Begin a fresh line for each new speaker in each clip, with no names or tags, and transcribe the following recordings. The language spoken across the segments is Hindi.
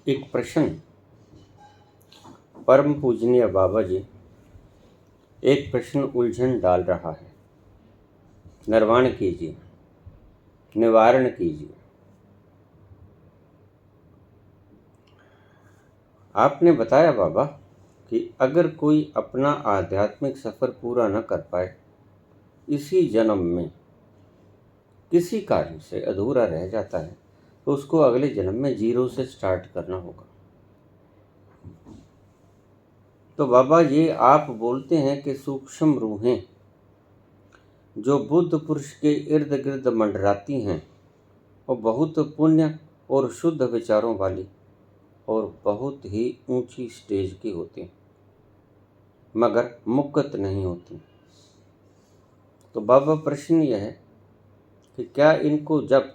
एक प्रश्न परम पूजनीय बाबा जी एक प्रश्न उलझन डाल रहा है। निर्वाण कीजिए, निवारण कीजिए। आपने बताया बाबा कि अगर कोई अपना आध्यात्मिक सफ़र पूरा न कर पाए, इसी जन्म में किसी कारण से अधूरा रह जाता है, तो उसको अगले जन्म में जीरो से स्टार्ट करना होगा। तो बाबा ये आप बोलते हैं कि सूक्ष्म रूहें जो बुद्ध पुरुष के इर्द गिर्द मंडराती हैं, वो बहुत पुण्य और शुद्ध विचारों वाली और बहुत ही ऊंची स्टेज की होती हैं, मगर मुक्त नहीं होती। तो बाबा प्रश्न यह है कि क्या इनको जब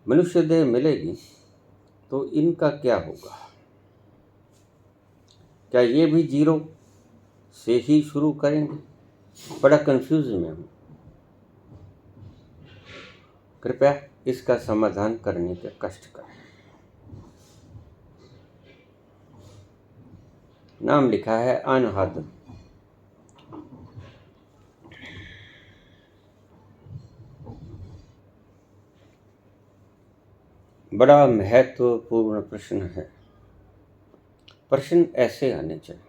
मनुष्य देह मिलेगी तो इनका क्या होगा? क्या ये भी जीरो से ही शुरू करेंगे? बड़ा कंफ्यूज में हूँ। कृपया इसका समाधान करने के कष्ट करें। नाम लिखा है अनहद। बड़ा महत्वपूर्ण प्रश्न है। प्रश्न ऐसे आने चाहिए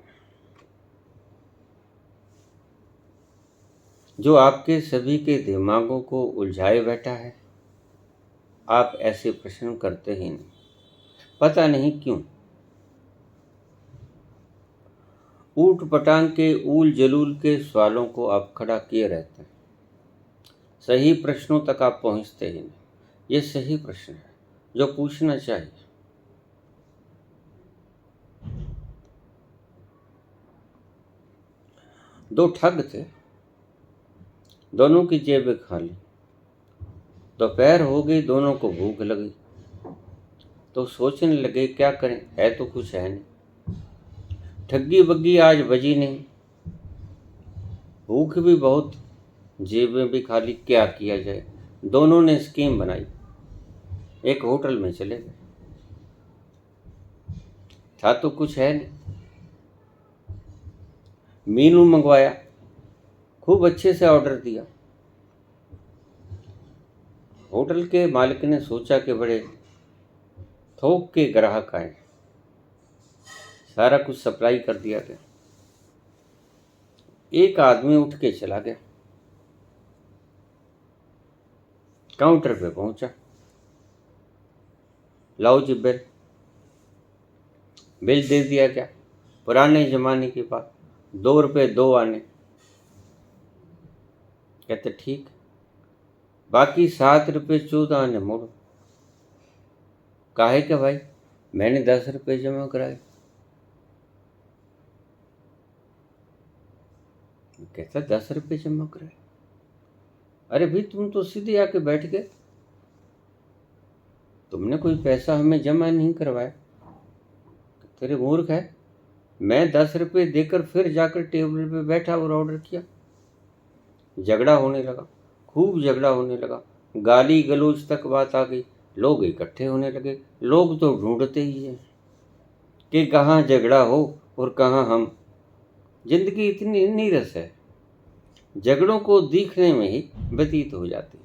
जो आपके सभी के दिमागों को उलझाए बैठा है। आप ऐसे प्रश्न करते ही नहीं, पता नहीं क्यों। ऊट पटांग के ऊल जलूल के सवालों को आप खड़ा किए रहते हैं। सही प्रश्नों तक आप पहुंचते ही नहीं। ये सही प्रश्न है जो पूछना चाहिए। दो ठग थे, दोनों की जेबें खाली। दोपहर हो गई, दोनों को भूख लगी, तो सोचने लगे क्या करें, है तो कुछ है नहीं। ठगी बग्गी आज बजी नहीं, भूख भी बहुत, जेबें भी खाली, क्या किया जाए। दोनों ने स्कीम बनाई, एक होटल में चले गए। था तो कुछ है नहीं, मीनू मंगवाया, खूब अच्छे से ऑर्डर दिया। होटल के मालिक ने सोचा कि बड़े थोक के ग्राहक आए, सारा कुछ सप्लाई कर दिया गया। एक आदमी उठ के चला गया, काउंटर पे पहुंचा। लाओ जी बिल। बिल दे दिया गया। पुराने जमाने की बात, 2 रुपये 2 आने। कहते ठीक, बाकी 7 रुपये 14 आने मोड़ो। काहे के भाई, मैंने 10 रुपये जमा कराए। कहता 10 रुपये जमा कराए? अरे भाई तुम तो सीधे आके बैठ गए, तुमने कोई पैसा हमें जमा नहीं करवाया। तेरे मूर्ख है, मैं 10 रुपये देकर फिर जाकर टेबल पे बैठा और ऑर्डर किया। झगड़ा होने लगा, खूब झगड़ा होने लगा, गाली गलौज तक बात आ गई। लोग इकट्ठे होने लगे। लोग तो ढूंढते ही हैं कि कहाँ झगड़ा हो और कहाँ हम। जिंदगी इतनी नीरस है, झगड़ों को दिखने में ही व्यतीत हो जाती है।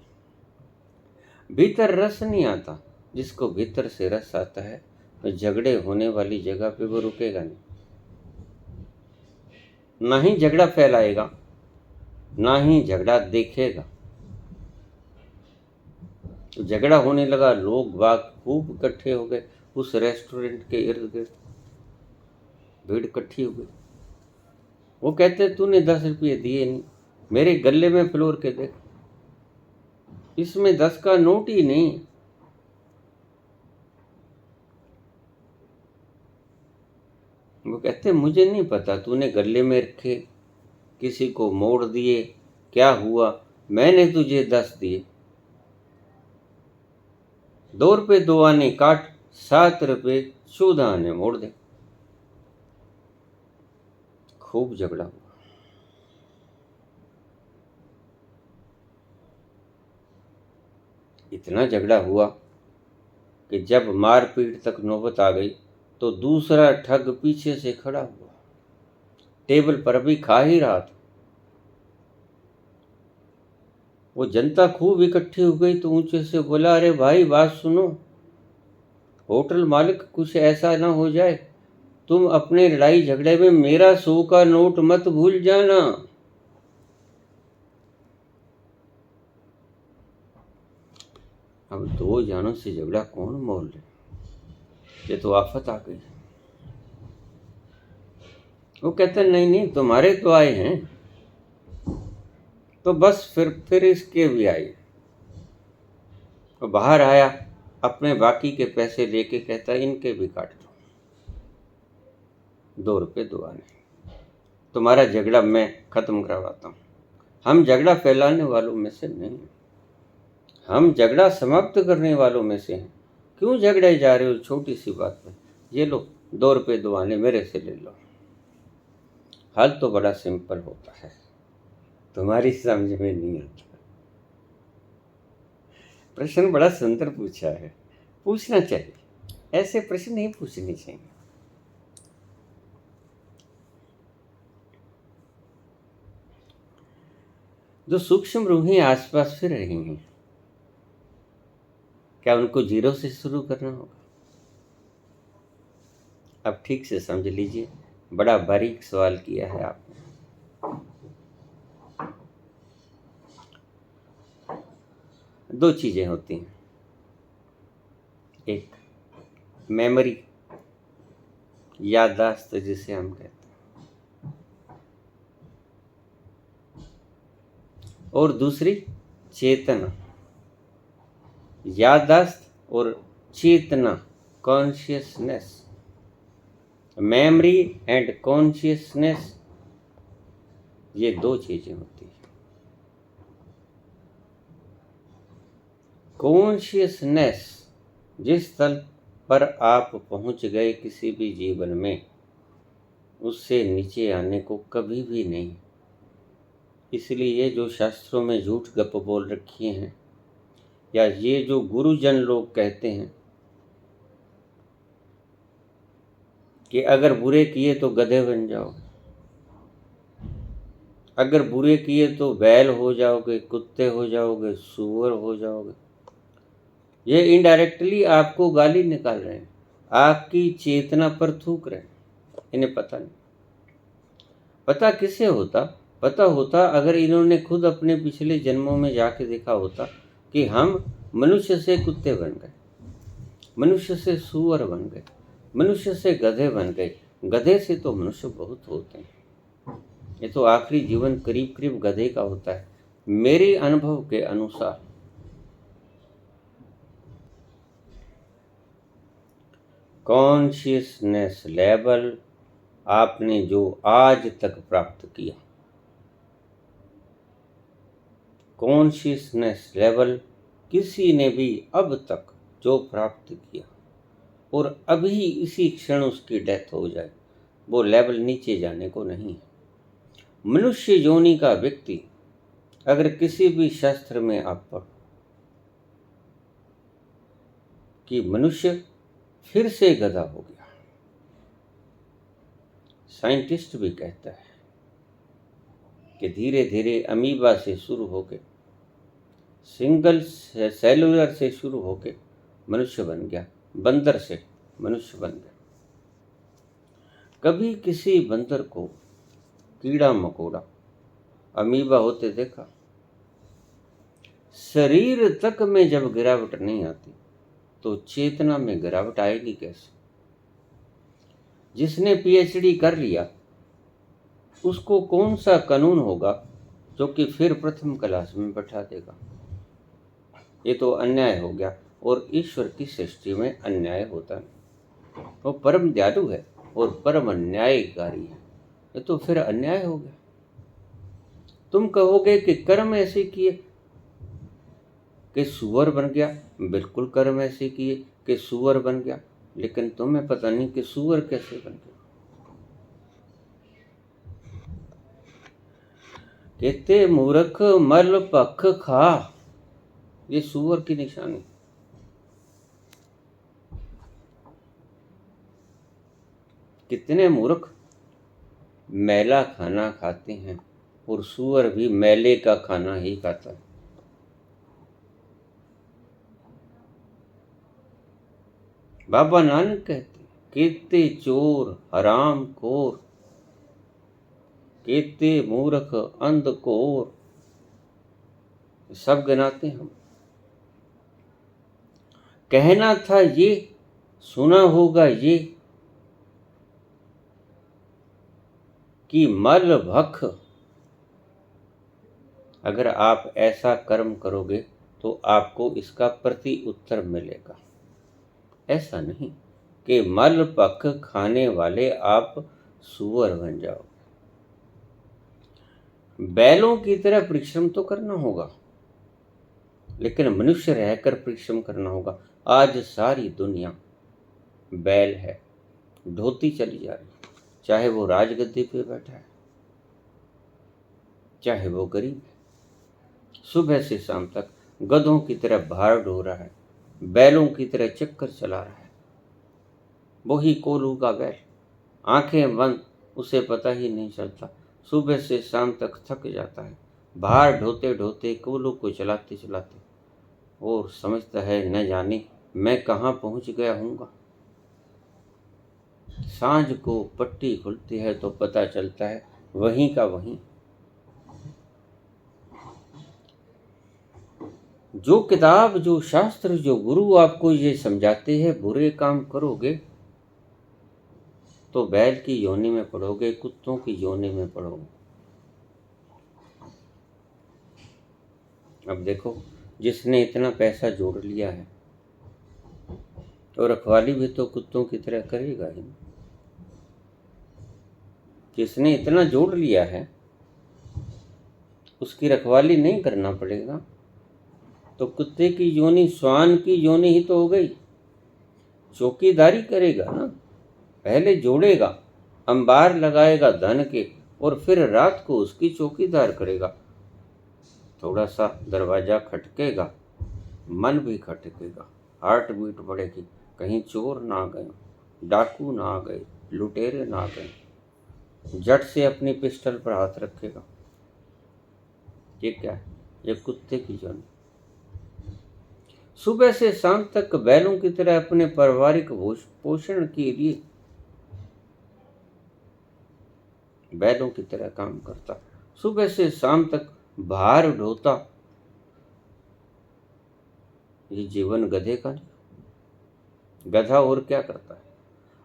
भीतर रस नहीं आता। जिसको भीतर से रस आता है तो झगड़े होने वाली जगह पे वो रुकेगा नहीं, ना ही झगड़ा फैलाएगा, ना ही झगड़ा देखेगा। तो झगड़ा होने लगा, लोग बाग खूब इकट्ठे हो गए उस रेस्टोरेंट के इर्द गिर्द। भीड़ इकट्ठी हो गई। वो कहते तूने 10 रुपये दिए नहीं, मेरे गले में फ्लोर के देख, इसमें 10 का नोट ही नहीं। वो कहते मुझे नहीं पता तूने गले में रखे, किसी को मोड़ दिए, क्या हुआ, मैंने तुझे 10 दिए। 2 रुपये 2 आने काट, 7 रुपये 14 आने मोड़ दे। खूब झगड़ा हुआ। इतना झगड़ा हुआ कि जब मारपीट तक नौबत आ गई तो दूसरा ठग पीछे से खड़ा हुआ, टेबल पर भी खा ही रहा था। वो जनता खूब इकट्ठी हो गई तो ऊंचे से बोला, अरे भाई बात सुनो, होटल मालिक कुछ ऐसा ना हो जाए, तुम अपने लड़ाई झगड़े में मेरा 100 का नोट मत भूल जाना। अब 2 जानों से झगड़ा कौन मोल ले, ये तो आफत आ गई। वो कहते नहीं नहीं तुम्हारे तो आए हैं, तो बस फिर इसके भी आए। वो बाहर आया, अपने बाकी के पैसे लेके कहता इनके भी काट दो, 2 रुपये 2 आने, तुम्हारा झगड़ा मैं खत्म करवाता हूँ। हम झगड़ा फैलाने वालों में से नहीं, हम झगड़ा समाप्त करने वालों में से हैं। क्यों झगड़े जा रहे हो छोटी सी बात में? ये लो 2 रुपये 2 आने मेरे से ले लो। हल तो बड़ा सिंपल होता है, तुम्हारी समझ में नहीं आता। प्रश्न बड़ा सुंदर पूछा है, पूछना चाहिए, ऐसे प्रश्न नहीं पूछने चाहिए। जो सूक्ष्म रूहें आसपास फिर रही हैं, क्या उनको 0 से शुरू करना होगा? अब ठीक से समझ लीजिए, बड़ा बारीक सवाल किया है आपने। 2 चीजें होती हैं, एक मेमोरी, याददाश्त जिसे हम कहते हैं, और दूसरी चेतना। याददाश्त और चेतना, कॉन्शियसनेस, मेमोरी एंड कॉन्शियसनेस, ये 2 चीजें होती हैं। कॉन्शियसनेस, जिस स्थल पर आप पहुंच गए किसी भी जीवन में, उससे नीचे आने को कभी भी नहीं। इसलिए ये जो शास्त्रों में झूठ गप बोल रखी हैं, या ये जो गुरुजन लोग कहते हैं कि अगर बुरे किए तो गधे बन जाओगे, अगर बुरे किए तो बैल हो जाओगे, कुत्ते हो जाओगे, सूअर हो जाओगे, ये इनडायरेक्टली आपको गाली निकाल रहे हैं, आपकी चेतना पर थूक रहे हैं। इन्हें पता नहीं। पता किसे होता? पता होता अगर इन्होंने खुद अपने पिछले जन्मों में जाके देखा होता कि हम मनुष्य से कुत्ते बन गए, मनुष्य से सूअर बन गए, मनुष्य से गधे बन गए। गधे से तो मनुष्य बहुत होते हैं, ये तो आखिरी जीवन करीब करीब गधे का होता है मेरे अनुभव के अनुसार। कॉन्शियसनेस लेवल आपने जो आज तक प्राप्त किया, कॉन्शियसनेस लेवल किसी ने भी अब तक जो प्राप्त किया और अभी इसी क्षण उसकी डेथ हो जाए, वो लेवल नीचे जाने को नहीं है। मनुष्य योनि का व्यक्ति अगर किसी भी शास्त्र में आप पढ़ो कि मनुष्य फिर से गधा हो गया, साइंटिस्ट भी कहता है कि धीरे धीरे अमीबा से शुरू होकर, सिंगल सेलुलर से शुरू होकर मनुष्य बन गया, बंदर से मनुष्य बन गया। कभी किसी बंदर को कीड़ा मकोड़ा अमीबा होते देखा? शरीर तक में जब गिरावट नहीं आती तो चेतना में गिरावट आएगी कैसे? जिसने पीएचडी कर लिया उसको कौन सा कानून होगा जो कि फिर प्रथम क्लास में बैठा देगा? ये तो अन्याय हो गया, और ईश्वर की सृष्टि में अन्याय होता नहीं। वो परम दयालु है और परम अन्यायकारी है, ये तो फिर अन्याय हो गया। तुम कहोगे कि कर्म ऐसे किए कि सूअर बन गया, बिल्कुल कर्म ऐसे किए कि सूअर बन गया, लेकिन तुम्हें पता नहीं कि सूअर कैसे बन गया। कहते मूर्ख मल पख खा, ये सूअर की निशानी। कितने मूर्ख मैला खाना खाते हैं, और सूअर भी मैले का खाना ही खाता है। बाबा नानक कहते हैं, केते चोर हराम खोर, केते मूर्ख अंधकोर, सब गिनाते हम। कहना था ये, सुना होगा ये, कि मल भख, अगर आप ऐसा कर्म करोगे तो आपको इसका प्रति उत्तर मिलेगा। ऐसा नहीं कि मल भख खाने वाले आप सुअर बन जाओगे। बैलों की तरह परिश्रम तो करना होगा, लेकिन मनुष्य रहकर परिश्रम करना होगा। आज सारी दुनिया बैल है, ढोती चली जा रही, चाहे वो राजगद्दी पे बैठा है, चाहे वो गरीब है। सुबह से शाम तक गधों की तरह भार ढो रहा है, बैलों की तरह चक्कर चला रहा है। वही कोल्हू का बैल, आंखें बंद, उसे पता ही नहीं चलता, सुबह से शाम तक थक जाता है, भार ढोते ढोते कोल्हू को चलाते चलाते, और समझता है न जाने मैं कहाँ पहुंच गया हूँगा। सांझ को पट्टी खुलती है तो पता चलता है वहीं का वहीं। जो किताब, जो शास्त्र, जो गुरु आपको ये समझाते हैं बुरे काम करोगे तो बैल की योनि में पड़ोगे, कुत्तों की योनि में पड़ोगे। अब देखो, जिसने इतना पैसा जोड़ लिया है तो रखवाली भी तो कुत्तों की तरह करेगा ही। जिसने इतना जोड़ लिया है उसकी रखवाली नहीं करना पड़ेगा तो कुत्ते की योनि, श्वान की योनि ही तो हो गई। चौकीदारी करेगा ना, पहले जोड़ेगा, अंबार लगाएगा धन के, और फिर रात को उसकी चौकीदार करेगा। थोड़ा सा दरवाजा खटकेगा, मन भी खटकेगा, हार्ट बीट बढ़ेगी, कहीं चोर ना आ गए, डाकू ना आ गए, लुटेरे ना आ गए। झट से अपनी पिस्टल पर हाथ रखेगा। ये क्या है? ये कुत्ते की योनि। सुबह से शाम तक बैलों की तरह अपने पारिवारिक पोषण के लिए बैलों की तरह काम करता, सुबह से शाम तक भार ढोता। ये जीवन गधे का नहीं। गधा और क्या करता है?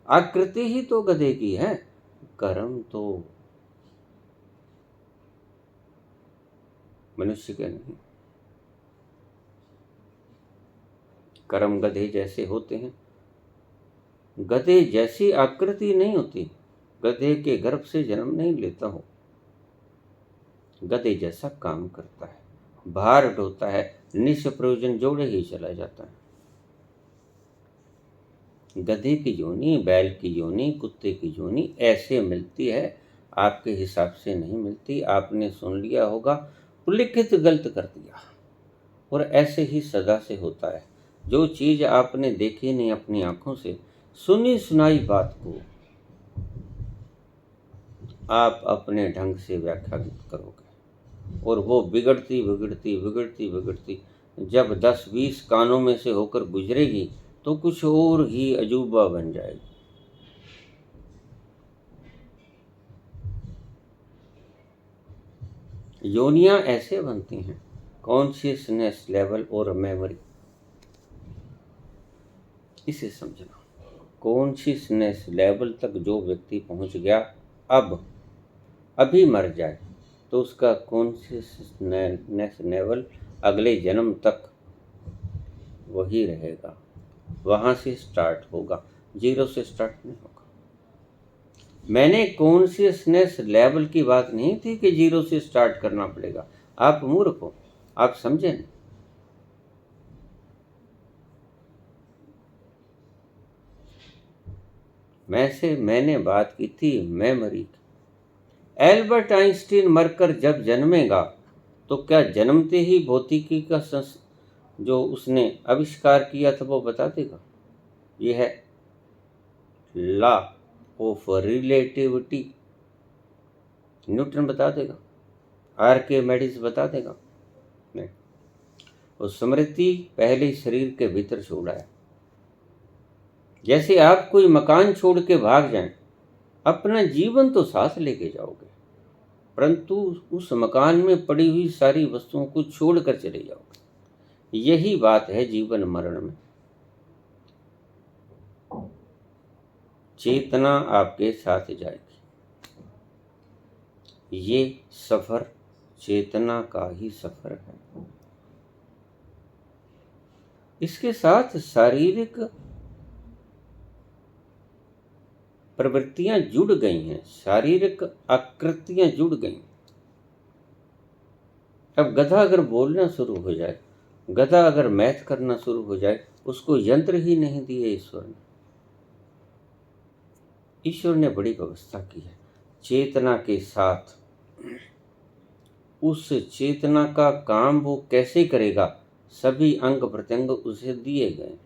आकृति ही तो गधे की है, कर्म तो मनुष्य के नहीं। कर्म गधे जैसे होते हैं, गधे जैसी आकृति नहीं होती, गधे के गर्भ से जन्म नहीं लेता हो। गधे जैसा काम करता है, भार ढोता है, निष्प्रयोजन जोड़े ही चला जाता है। गधे की योनि, बैल की योनि, कुत्ते की योनि ऐसे मिलती है, आपके हिसाब से नहीं मिलती। आपने सुन लिया होगा, उल्लिखित गलत कर दिया, और ऐसे ही सदा से होता है। जो चीज आपने देखी नहीं अपनी आंखों से, सुनी सुनाई बात को आप अपने ढंग से व्याख्या करोगे, और वो बिगड़ती बिगड़ती बिगड़ती बिगड़ती जब 10-20 कानों में से होकर गुजरेगी तो कुछ और ही अजूबा बन जाएगी। योनियां ऐसे बनती हैं, कॉन्शियसनेस लेवल और मेमोरी। इसे समझना, कॉन्शियसनेस लेवल तक जो व्यक्ति पहुंच गया, अब अभी मर जाए तो उसका कॉन्शियसनेस लेवल अगले जन्म तक वही रहेगा, वहां से स्टार्ट होगा, जीरो से स्टार्ट नहीं होगा। मैंने कॉन्शियसनेस लेवल की बात नहीं थी कि जीरो से स्टार्ट करना पड़ेगा। आप मूर्ख हो, आप समझे नहीं। मैंने बात की थी मेमोरी की। एल्बर्ट आइंस्टीन मरकर जब जन्मेगा तो क्या जन्मते ही भौतिकी का जो उसने आविष्कार किया था वो बता देगा? यह है लॉ ऑफ रिलेटिविटी न्यूटन बता देगा, आर्किमिडीज बता देगा? नहीं। वो स्मृति पहले शरीर के भीतर छोड़ा है। जैसे आप कोई मकान छोड़ के भाग जाएं, अपना जीवन तो साथ लेके जाओगे, परंतु उस मकान में पड़ी हुई सारी वस्तुओं को छोड़कर चले जाओगे। यही बात है जीवन मरण में। चेतना आपके साथ जाएगी। ये सफर चेतना का ही सफर है। इसके साथ शारीरिक प्रवृत्तियां जुड़ गई हैं, शारीरिक आकृतियां जुड़ गई। अब गधा अगर बोलना शुरू हो जाए, गधा अगर मैथ करना शुरू हो जाए, उसको यंत्र ही नहीं दिए ईश्वर ने। ईश्वर ने बड़ी व्यवस्था की है चेतना के साथ। उस चेतना का काम वो कैसे करेगा, सभी अंग प्रत्यंग उसे दिए गए।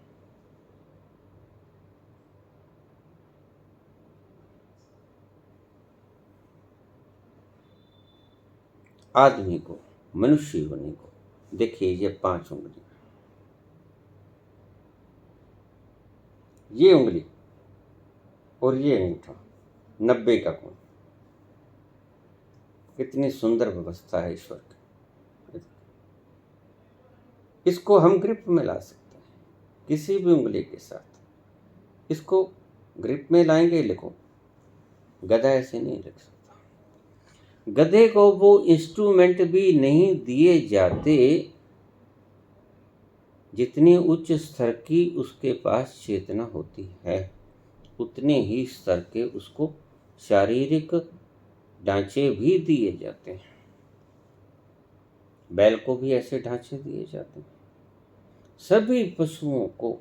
आदमी को, मनुष्य होने को देखिए, ये 5 उंगली, ये उंगली और ये अंगूठा, 90 का कोण। कितनी सुंदर व्यवस्था है ईश्वर की। इसको हम ग्रिप में ला सकते हैं किसी भी उंगली के साथ। इसको ग्रिप में लाएंगे, लिखो। गधा ऐसे नहीं लिख सकता। गधे को वो इंस्ट्रूमेंट भी नहीं दिए जाते जितनी उच्च स्तर की उसके पास चेतना होती है, उतने ही स्तर के उसको शारीरिक ढांचे भी दिए जाते हैं। बैल को भी ऐसे ढांचे दिए जाते हैं। सभी पशुओं को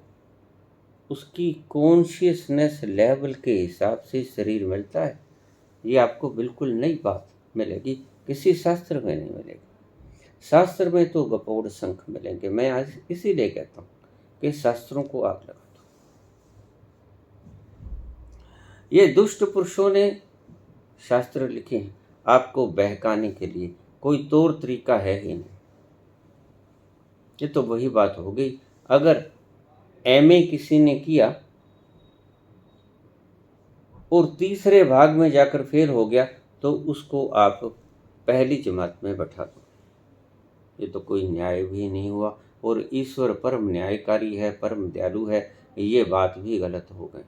उसकी कॉन्शियसनेस लेवल के हिसाब से शरीर मिलता है। ये आपको बिल्कुल नई बात मिलेगी, किसी शास्त्र में नहीं मिलेगी। शास्त्र में तो गपोड़ शंख मिलेंगे। मैं आज इसीलिए कहता हूँ कि शास्त्रों को आग लगा दो। ये दुष्ट पुरुषों ने शास्त्र लिखे हैं आपको बहकाने के लिए, कोई तौर तरीका है ही नहीं। ये तो वही बात हो गई, अगर एमए किसी ने किया और तीसरे भाग में जाकर फेल हो गया तो उसको आप पहली जमात में बैठा दो। ये तो कोई न्याय भी नहीं हुआ, और ईश्वर परम न्यायकारी है, परम दयालु है, ये बात भी गलत हो गई।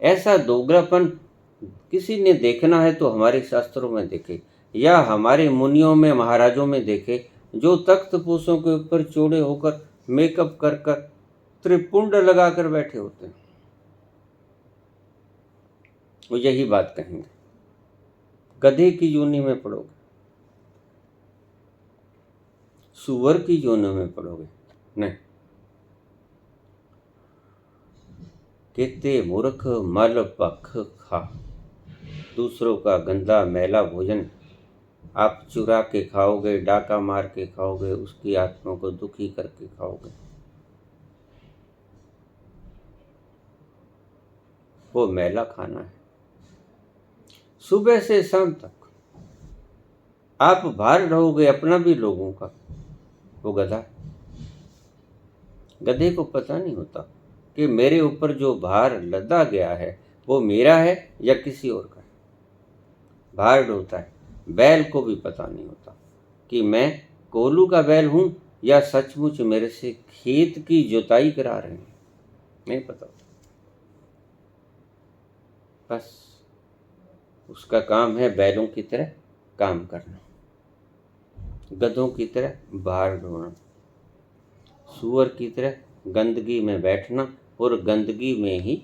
ऐसा दोगलापन किसी ने देखना है तो हमारे शास्त्रों में देखे, या हमारे मुनियों में, महाराजों में देखे, जो तख्त पोषों के ऊपर चौड़े होकर मेकअप कर कर त्रिपुंड लगाकर बैठे होते हैं। वो यही बात कहेंगे, गधे की योनि में पड़ोगे, सुअर की योनि में पड़ोगे। नहीं, कहते मूर्ख मल पख खा, दूसरों का गंदा मैला भोजन आप चुरा के खाओगे, डाका मार के खाओगे, उसकी आत्मा को दुखी करके खाओगे। वो मैला खाना है। सुबह से शाम तक आप भार ढोगे अपना भी, लोगों का। वो गधा, गधे को पता नहीं होता कि मेरे ऊपर जो भार लदा गया है वो मेरा है या किसी और का है। भार ढोता है। बैल को भी पता नहीं होता कि मैं कोलू का बैल हूं या सचमुच मेरे से खेत की जुताई करा रहे हैं, नहीं पता होता। बस उसका काम है बैलों की तरह काम करना, गधों की तरह भार ढोना, सूअर की तरह गंदगी में बैठना और गंदगी में ही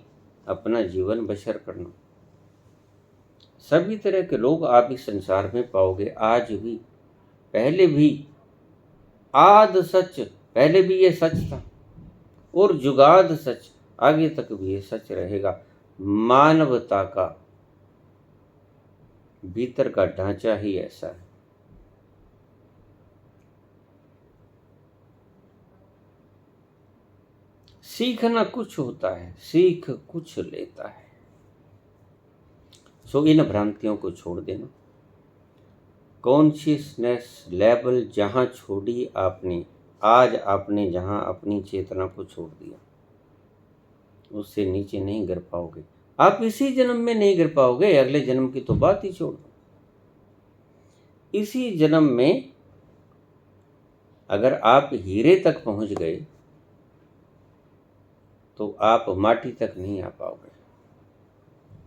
अपना जीवन बसर करना। सभी तरह के लोग आप इस संसार में पाओगे आज भी। पहले भी आद सच, पहले भी ये सच था, और जुगाद सच, आगे तक भी ये सच रहेगा। मानवता का भीतर का ढांचा ही ऐसा है। सीखना कुछ होता है, सीख कुछ लेता है। सो इन भ्रांतियों को छोड़ देना। कॉन्शियसनेस लेवल जहाँ छोड़ी आपने, आज आपने जहाँ अपनी चेतना को छोड़ दिया, उससे नीचे नहीं गिर पाओगे। आप इसी जन्म में नहीं गिर पाओगे, अगले जन्म की तो बात ही छोड़ दो। इसी जन्म में अगर आप हीरे तक पहुंच गए तो आप माटी तक नहीं आ पाओगे।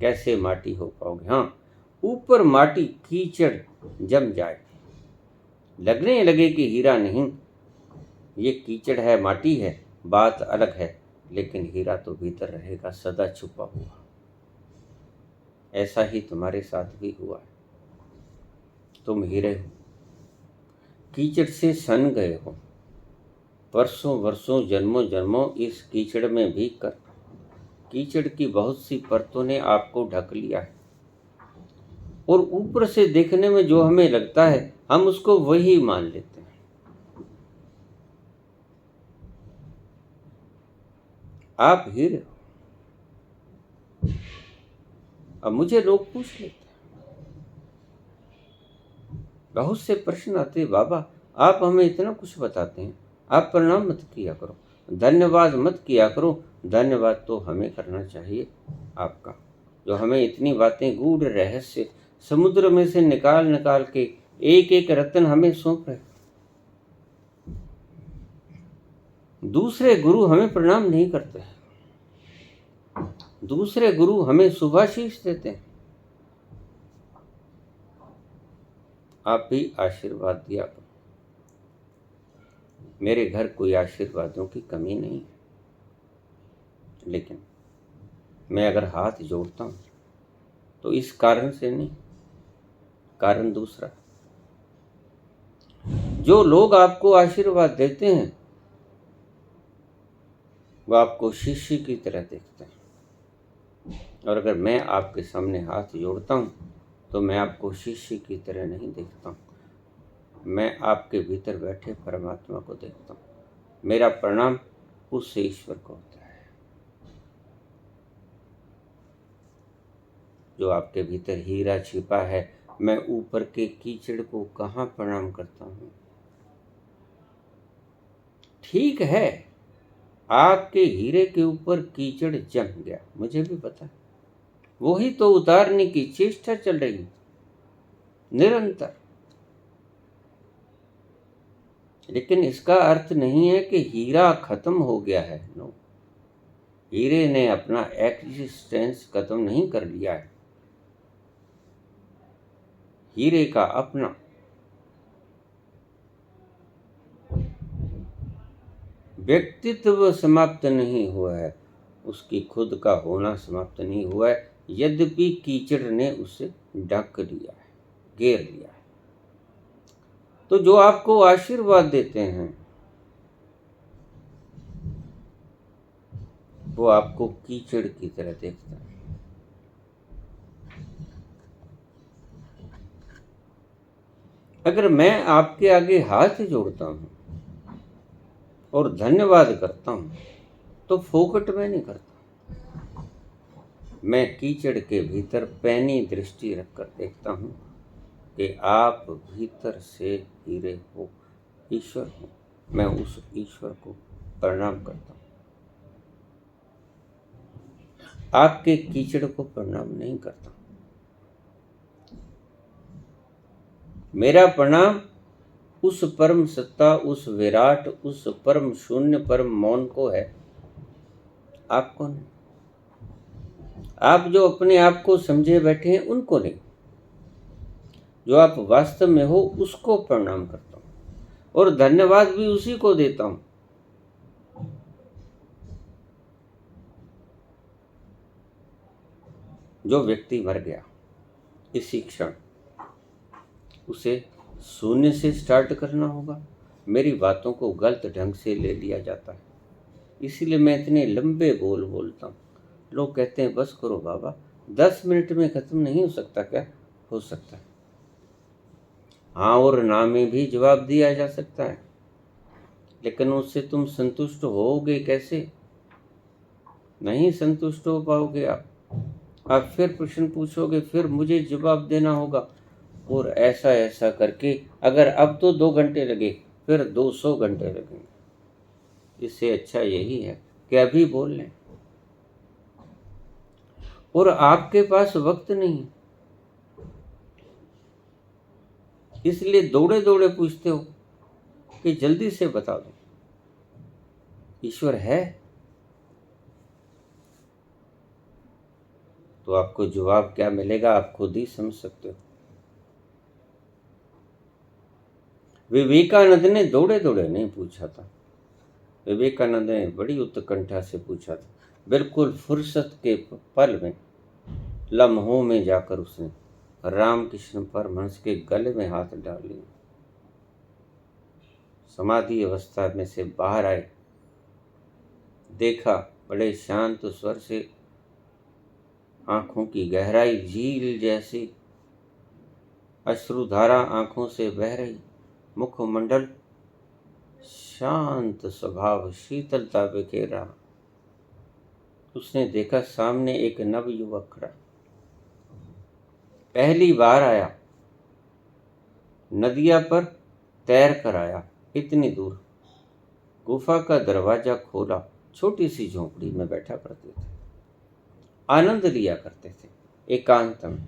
कैसे माटी हो पाओगे? हाँ, ऊपर माटी कीचड़ जम जाए, लगने लगे कि हीरा नहीं, ये कीचड़ है, माटी है, बात अलग है, लेकिन हीरा तो भीतर रहेगा, सदा छुपा हुआ। ऐसा ही तुम्हारे साथ भी हुआ है। तुम हीरे हो, कीचड़ से सन गए हो, वर्षों वर्षों जन्मों जन्मों इस कीचड़ में भी कर कीचड़ की बहुत सी परतों ने आपको ढक लिया है, और ऊपर से देखने में जो हमें लगता है हम उसको वही मान लेते हैं। आप हीरे हो। अब मुझे लोग पूछ लेते हैं, बहुत से प्रश्न आते हैं, बाबा आप हमें इतना कुछ बताते हैं, आप प्रणाम मत किया करो, धन्यवाद मत किया करो। धन्यवाद तो हमें करना चाहिए आपका, जो हमें इतनी बातें, गूढ़ रहस्य समुद्र में से निकाल निकाल के एक एक रत्न हमें सौंप रहे। दूसरे गुरु हमें प्रणाम नहीं करते हैं, दूसरे गुरु हमें शुभाशीष देते हैं। आप भी आशीर्वाद दिया करो। मेरे घर कोई आशीर्वादों की कमी नहीं है, लेकिन मैं अगर हाथ जोड़ता हूं तो इस कारण से नहीं, कारण दूसरा। जो लोग आपको आशीर्वाद देते हैं वो आपको शिष्य की तरह देखते हैं, और अगर मैं आपके सामने हाथ जोड़ता हूं तो मैं आपको शिष्य की तरह नहीं देखता हूं, मैं आपके भीतर बैठे परमात्मा को देखता हूं। मेरा प्रणाम उस ईश्वर को होता है जो आपके भीतर हीरा छिपा है। मैं ऊपर के कीचड़ को कहाँ प्रणाम करता हूँ? ठीक है, आपके हीरे के ऊपर कीचड़ जम गया, मुझे भी पता है, वही तो उतारने की चेष्टा चल रही है निरंतर। लेकिन इसका अर्थ नहीं है कि हीरा खत्म हो गया है। नो, हीरे ने अपना एग्जिस्टेंस खत्म नहीं कर लिया है। हीरे का अपना व्यक्तित्व समाप्त नहीं हुआ है, उसकी खुद का होना समाप्त नहीं हुआ है, यद्यपि कीचड़ ने उसे ढक लिया है, घेर लिया है। तो जो आपको आशीर्वाद देते हैं वो आपको कीचड़ की तरह देखता है। अगर मैं आपके आगे हाथ जोड़ता हूं और धन्यवाद करता हूं तो फोकट में नहीं करता, मैं कीचड़ के भीतर पैनी दृष्टि रखकर देखता हूं कि आप भीतर से हीरे हो, ईश्वर हो। मैं उस ईश्वर को प्रणाम करता हूं, आपके कीचड़ को प्रणाम नहीं करता। मेरा प्रणाम उस परम सत्ता, उस विराट, उस परम शून्य, परम मौन को है, आपको नहीं। आप जो अपने आप को समझे बैठे हैं उनको नहीं, जो आप वास्तव में हो उसको प्रणाम करता हूं, और धन्यवाद भी उसी को देता हूं जो व्यक्ति मर गया इसी क्षण। उसे शून्य से स्टार्ट करना होगा। मेरी बातों को गलत ढंग से ले लिया जाता है, इसीलिए मैं इतने लंबे बोल बोलता हूँ। लोग कहते हैं बस करो बाबा, 10 मिनट में खत्म नहीं हो सकता क्या? हो सकता है, हाँ और ना में भी जवाब दिया जा सकता है, लेकिन उससे तुम संतुष्ट होगे कैसे? नहीं संतुष्ट हो पाओगे आप। आप फिर प्रश्न पूछोगे, फिर मुझे जवाब देना होगा, और ऐसा ऐसा करके अगर अब तो 2 घंटे लगे, फिर 200 घंटे लगेंगे। इससे अच्छा यही है कि अभी बोल लें। और आपके पास वक्त नहीं, इसलिए दौड़े दौड़े पूछते हो कि जल्दी से बता दो ईश्वर है, तो आपको जवाब क्या मिलेगा आप खुद ही समझ सकते हो। विवेकानंद ने दौड़े दौड़े नहीं पूछा था, विवेकानंद ने बड़ी उत्कंठा से पूछा था। बिल्कुल फुर्सत के पल में, लम्हों में जाकर उसने रामकृष्ण परमहंस के गले में हाथ डाल लिया। समाधि अवस्था में से बाहर आए, देखा बड़े शांत स्वर से, आंखों की गहराई झील जैसी, अश्रुधारा आंखों से बह रही, मुखमंडल शांत स्वभाव, शीतलता बिखेर रहा। उसने देखा सामने एक नवयुवक खड़ा, पहली बार आया, नदिया पर तैर कर आया, इतनी दूर। गुफा का दरवाजा खोला, छोटी सी झोंपड़ी में बैठा करते थे, आनंद लिया करते थे एकांत में।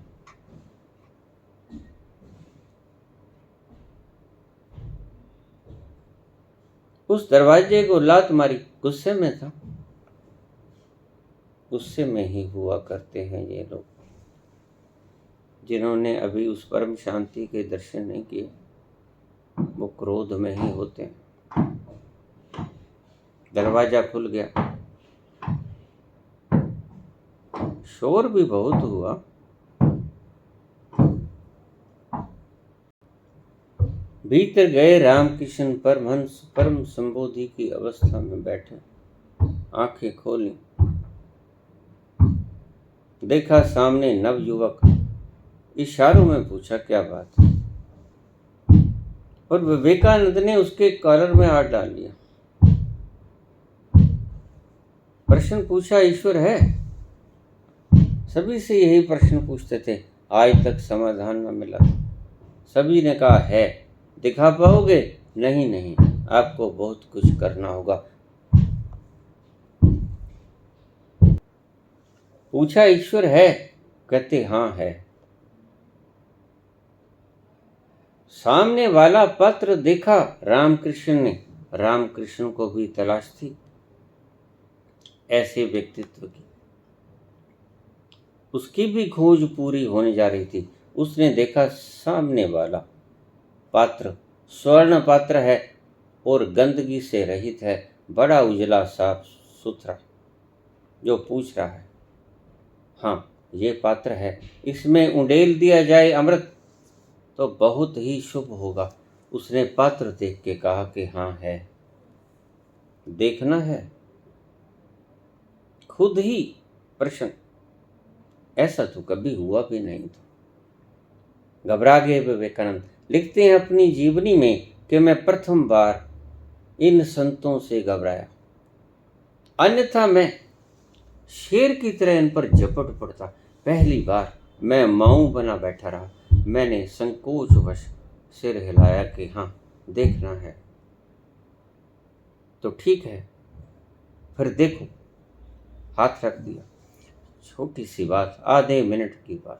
उस दरवाजे को लात मारी, गुस्से में था। गुस्से में ही हुआ करते हैं ये लोग, जिन्होंने अभी उस परम शांति के दर्शन नहीं किए, वो क्रोध में ही होते हैं। दरवाजा खुल गया, शोर भी बहुत हुआ। भीतर गए रामकृष्ण परमहंस परम संबोधि की अवस्था में बैठे, आंखें खोली, देखा सामने नवयुवक, इशारों में पूछा क्या बात है, और विवेकानंद ने उसके कॉलर में हाथ डाल लिया। प्रश्न पूछा ईश्वर है, सभी से यही प्रश्न पूछते थे, आज तक समाधान न मिला। सभी ने कहा है, दिखा पाओगे? नहीं नहीं, आपको बहुत कुछ करना होगा। पूछा ईश्वर है, कहते हाँ है। सामने वाला पत्र देखा रामकृष्ण ने, रामकृष्ण को भी तलाश थी ऐसे व्यक्तित्व की, उसकी भी खोज पूरी होने जा रही थी। उसने देखा सामने वाला पात्र स्वर्ण पात्र है और गंदगी से रहित है, बड़ा उजला साफ सुथरा। जो पूछ रहा है, हाँ ये पात्र है, इसमें उंडेल दिया जाए अमृत तो बहुत ही शुभ होगा। उसने पात्र देख के कहा कि हाँ है, देखना है खुद ही। प्रश्न, ऐसा तो कभी हुआ भी नहीं था। घबरा गए विवेकानंद। लिखते हैं अपनी जीवनी में कि मैं प्रथम बार इन संतों से घबराया, अन्यथा मैं शेर की तरह इन पर झपट पड़ता। पहली बार मैं माऊ बना बैठा रहा। मैंने संकोचवश सिर हिलाया कि हाँ देखना है तो ठीक है, फिर देखो। हाथ रख दिया। छोटी सी बात, आधे मिनट की बात,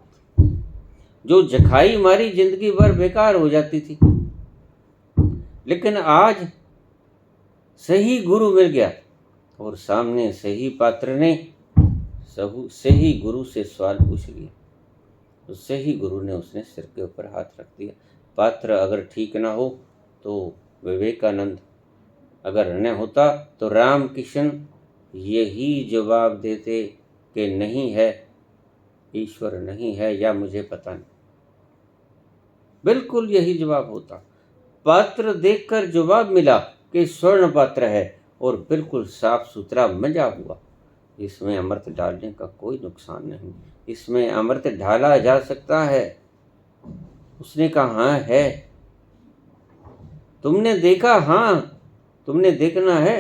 जो जखाई मारी जिंदगी भर बेकार हो जाती थी। लेकिन आज सही गुरु मिल गया और सामने सही पात्र ने सही गुरु से सवाल पूछ लिया, तो सही गुरु ने उसने सिर के ऊपर हाथ रख दिया। पात्र अगर ठीक ना हो तो विवेकानंद, अगर न होता तो रामकृष्ण यही जवाब देते कि नहीं है, ईश्वर नहीं है, या मुझे पता नहीं। बिल्कुल यही जवाब होता। पात्र देखकर जवाब मिला कि स्वर्ण पात्र है और बिल्कुल साफ सुथरा। मजा हुआ। इसमें अमृत डालने का कोई नुकसान नहीं, इसमें अमृत ढाला जा सकता है। उसने कहा हाँ है। तुमने देखा? हाँ। तुमने देखना है?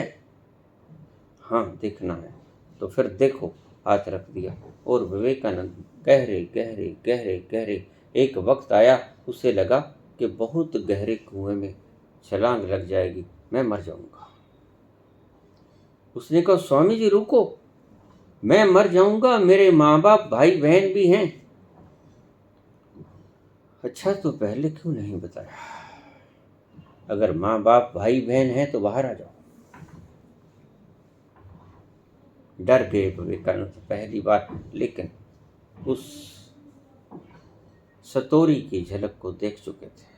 हाँ देखना है। तो फिर देखो। हाथ रख दिया। और विवेकानंद गहरे गहरे गहरे गहरे। एक वक्त आया उसे लगा कि बहुत गहरे कुएं में छलांग लग जाएगी, मैं मर जाऊंगा। उसने कहा, स्वामी जी रुको, मैं मर जाऊंगा, मेरे माँ बाप भाई बहन भी हैं। अच्छा, तो पहले क्यों नहीं बताया? अगर माँ बाप भाई बहन हैं तो बाहर आ जाओ। डर गए विवेकानंद पहली बार, लेकिन उस सतोरी की झलक को देख चुके थे।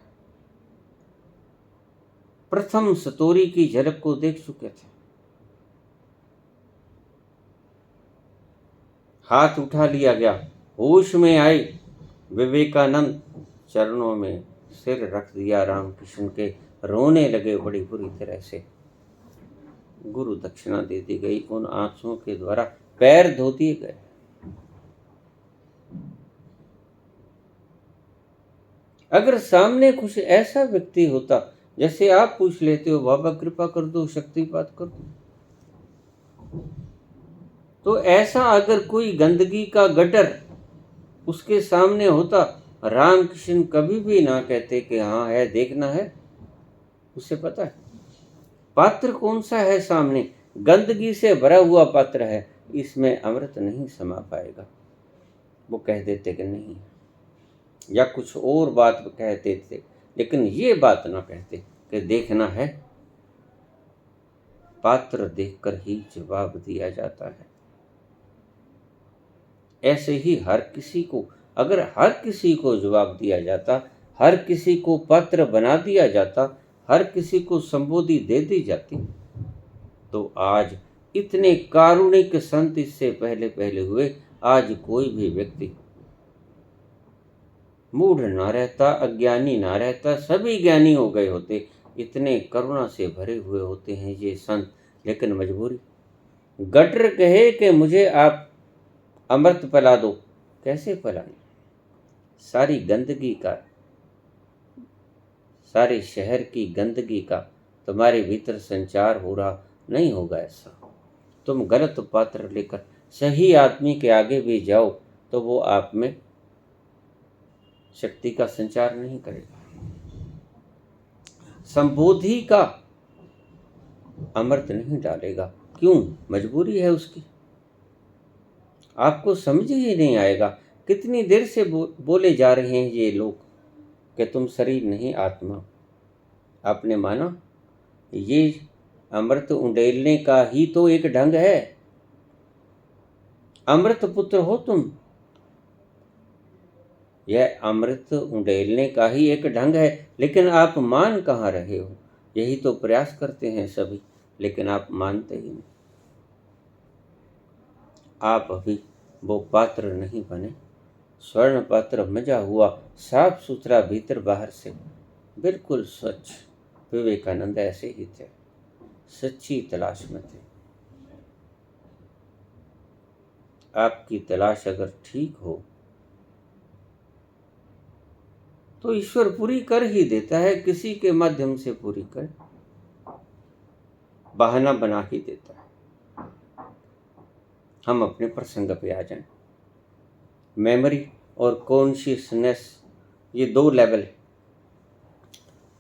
प्रथम सतोरी की झलक को देख चुके थे। हाथ उठा लिया गया, होश में आए विवेकानंद, चरणों में सिर रख दिया रामकृष्ण के, रोने लगे बड़ी बुरी तरह से। गुरु दक्षिणा दे दी गई, उन आंसुओं के द्वारा पैर धो दिए गए। अगर सामने कुछ ऐसा व्यक्ति होता, जैसे आप पूछ लेते हो, बाबा कृपा कर दो, शक्तिपात कर दो, तो ऐसा अगर कोई गंदगी का गटर उसके सामने होता, रामकृष्ण कभी भी ना कहते कि हाँ है, देखना है। उसे पता है पात्र कौन सा है सामने, गंदगी से भरा हुआ पात्र है, इसमें अमृत नहीं समा पाएगा। वो कह देते कि नहीं, या कुछ और बात कहते थे, लेकिन ये बात ना कहते कि देखना है। पात्र देखकर ही जवाब दिया जाता है। ऐसे ही हर किसी को, अगर हर किसी को जवाब दिया जाता, हर किसी को पात्र बना दिया जाता, हर किसी को संबोधि दे दी जाती, तो आज इतने कारुणिक संत इससे पहले पहले हुए, आज कोई भी व्यक्ति मूढ़ ना रहता, अज्ञानी ना रहता, सभी ज्ञानी हो गए होते। इतने करुणा से भरे हुए होते हैं ये संत, लेकिन मजबूरी। गटर कहे कि मुझे आप अमृत पिला दो, कैसे पिलाएं? सारी गंदगी का, सारे शहर की गंदगी का तुम्हारे भीतर संचार हो रहा, नहीं होगा ऐसा। तुम गलत पात्र लेकर सही आदमी के आगे भी जाओ तो वो आप में शक्ति का संचार नहीं करेगा, संबोधि का अमृत नहीं डालेगा। क्यों? मजबूरी है उसकी। आपको समझ ही नहीं आएगा। कितनी देर से बोले जा रहे हैं ये लोग कि तुम शरीर नहीं आत्मा। आपने माना? ये अमृत उंडेलने का ही तो एक ढंग है। अमृत पुत्र हो तुम, यह अमृत उंडेलने का ही एक ढंग है, लेकिन आप मान कहाँ रहे हो? यही तो प्रयास करते हैं सभी, लेकिन आप मानते ही नहीं। आप अभी वो पात्र नहीं बने। स्वर्ण पात्र मजा हुआ, साफ सुथरा भीतर बाहर से, बिल्कुल स्वच्छ। विवेकानंद ऐसे ही थे, सच्ची तलाश में थे। आपकी तलाश अगर ठीक हो तो ईश्वर पूरी कर ही देता है, किसी के माध्यम से पूरी कर, बहाना बना ही देता है। हम अपने प्रसंग पे आ जाएं। मेमोरी और कॉन्शियसनेस, ये दो लेवल है।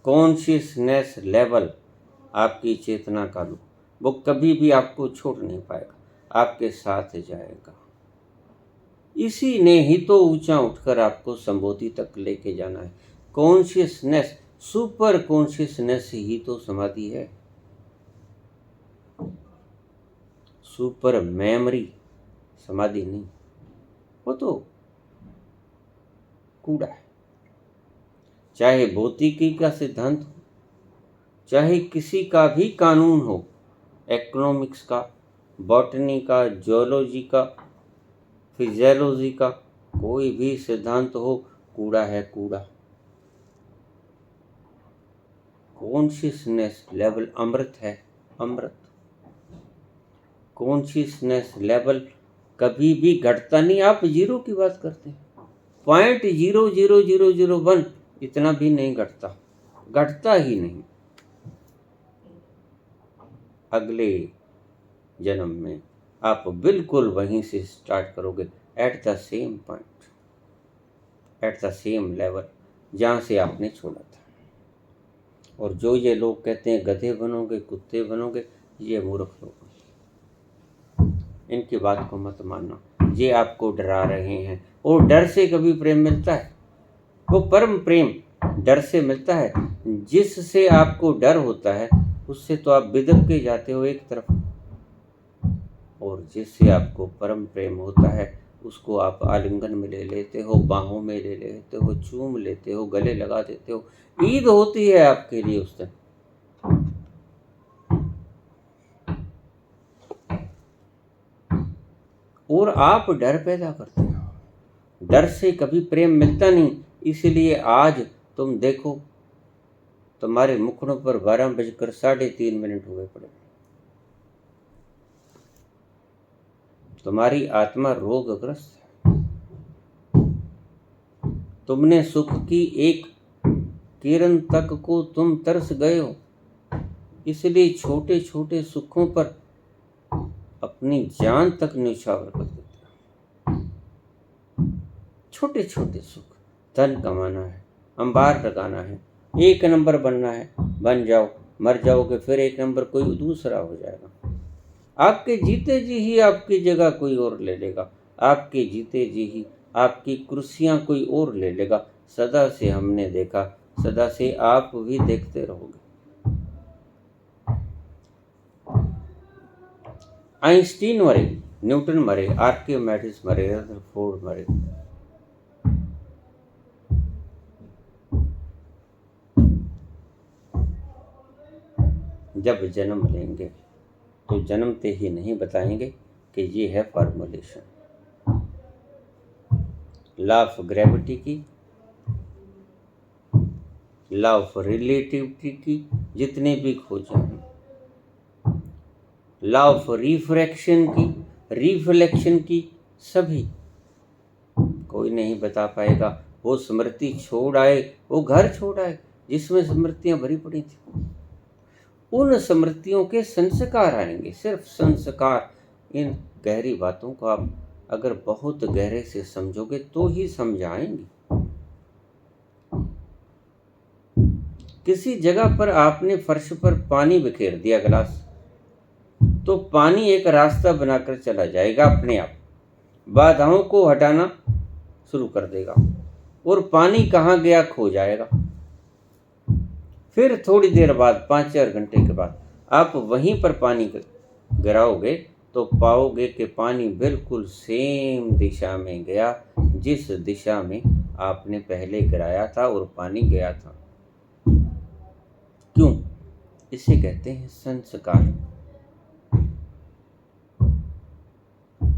कॉन्शियसनेस लेवल आपकी चेतना का लो, वो कभी भी आपको छोड़ नहीं पाएगा, आपके साथ जाएगा। इसी ने ही तो ऊंचा उठकर आपको संबोधि तक लेके जाना है। कॉन्शियसनेस, सुपर कॉन्शियसनेस ही तो समाधि है। सुपर मेमोरी समाधि नहीं, वो तो कूड़ा है। चाहे भौतिकी का सिद्धांत हो, चाहे किसी का भी कानून हो, इकोनॉमिक्स का, बॉटनी का, जियोलॉजी का, फिजियोलॉजी का, कोई भी सिद्धांत हो, कूड़ा है, कूड़ा। कॉन्शियसनेस लेवल अमृत है, अमृत। कॉन्शियसनेस लेवल कभी भी घटता नहीं। आप जीरो की बात करते हैं, 0.00001 इतना भी नहीं घटता, घटता ही नहीं। अगले जन्म में आप बिल्कुल वहीं से स्टार्ट करोगे, at the same point, at the same level जहाँ से आपने छोड़ा था। और जो ये लोग कहते हैं गधे बनोगे, कुत्ते बनोगे, ये मूर्ख लोग, इनकी बात को मत मानना। ये आपको डरा रहे हैं। और डर से कभी प्रेम मिलता है? वो परम प्रेम डर से मिलता है। जिससे आपको डर होता है उससे तो आप बिदक के जाते हो एक तरफ, और जिससे आपको परम प्रेम होता है उसको आप आलिंगन में ले लेते हो, बाहों में ले लेते हो, चूम लेते हो, गले लगा देते हो। ईद होती है आपके लिए उस दिन। और आप डर पैदा करते हो। डर से कभी प्रेम मिलता नहीं। इसलिए आज तुम देखो, तुम्हारे मुखड़ों पर 12:3:30 हुए पड़े। तुम्हारी आत्मा रोगग्रस्त है। तुमने सुख की एक किरण तक को तुम तरस गए हो। इसलिए छोटे छोटे सुखों पर अपनी जान तक न्यौछावर कर देते हो। छोटे छोटे सुख, धन कमाना है, अंबार लगाना है, 1 नंबर बनना है, बन जाओ। मर जाओगे फिर 1 नंबर कोई दूसरा हो जाएगा। आपके जीते जी ही आपकी जगह कोई और ले लेगा। आपके जीते जी ही आपकी कुर्सियां कोई और ले लेगा। सदा से हमने देखा, सदा से आप भी देखते रहोगे। आइंस्टीन मरे, न्यूटन मरे, आर्किमिडीज मरे, रदरफोर्ड मरे। जब जन्म लेंगे तो जन्मते ही नहीं बताएंगे कि ये है फॉर्मुलेशन। लॉ ऑफ ग्रेविटी की, लॉ ऑफ रिलेटिविटी की जितने भी खोजें हैं, लॉ ऑफ रिफ्रैक्शन की, रिफ्लेक्शन की, सभी कोई नहीं बता पाएगा। वो स्मृति छोड़ आए, वो घर छोड़ आए जिसमें स्मृतियां भरी पड़ी थी। उन स्मृतियों के संस्कार आएंगे, सिर्फ संस्कार। इन गहरी बातों को आप अगर बहुत गहरे से समझोगे तो ही समझ आएंगी। किसी जगह पर आपने फर्श पर पानी बिखेर दिया गिलास, तो पानी एक रास्ता बनाकर चला जाएगा अपने आप, बाधाओं को हटाना शुरू कर देगा और पानी कहाँ गया खो जाएगा। फिर थोड़ी देर बाद, 5-4 घंटे के बाद आप वहीं पर पानी गिराओगे तो पाओगे कि पानी बिल्कुल सेम दिशा में गया जिस दिशा में आपने पहले गिराया था और पानी गया था। क्यों? इसे कहते हैं संस्कार।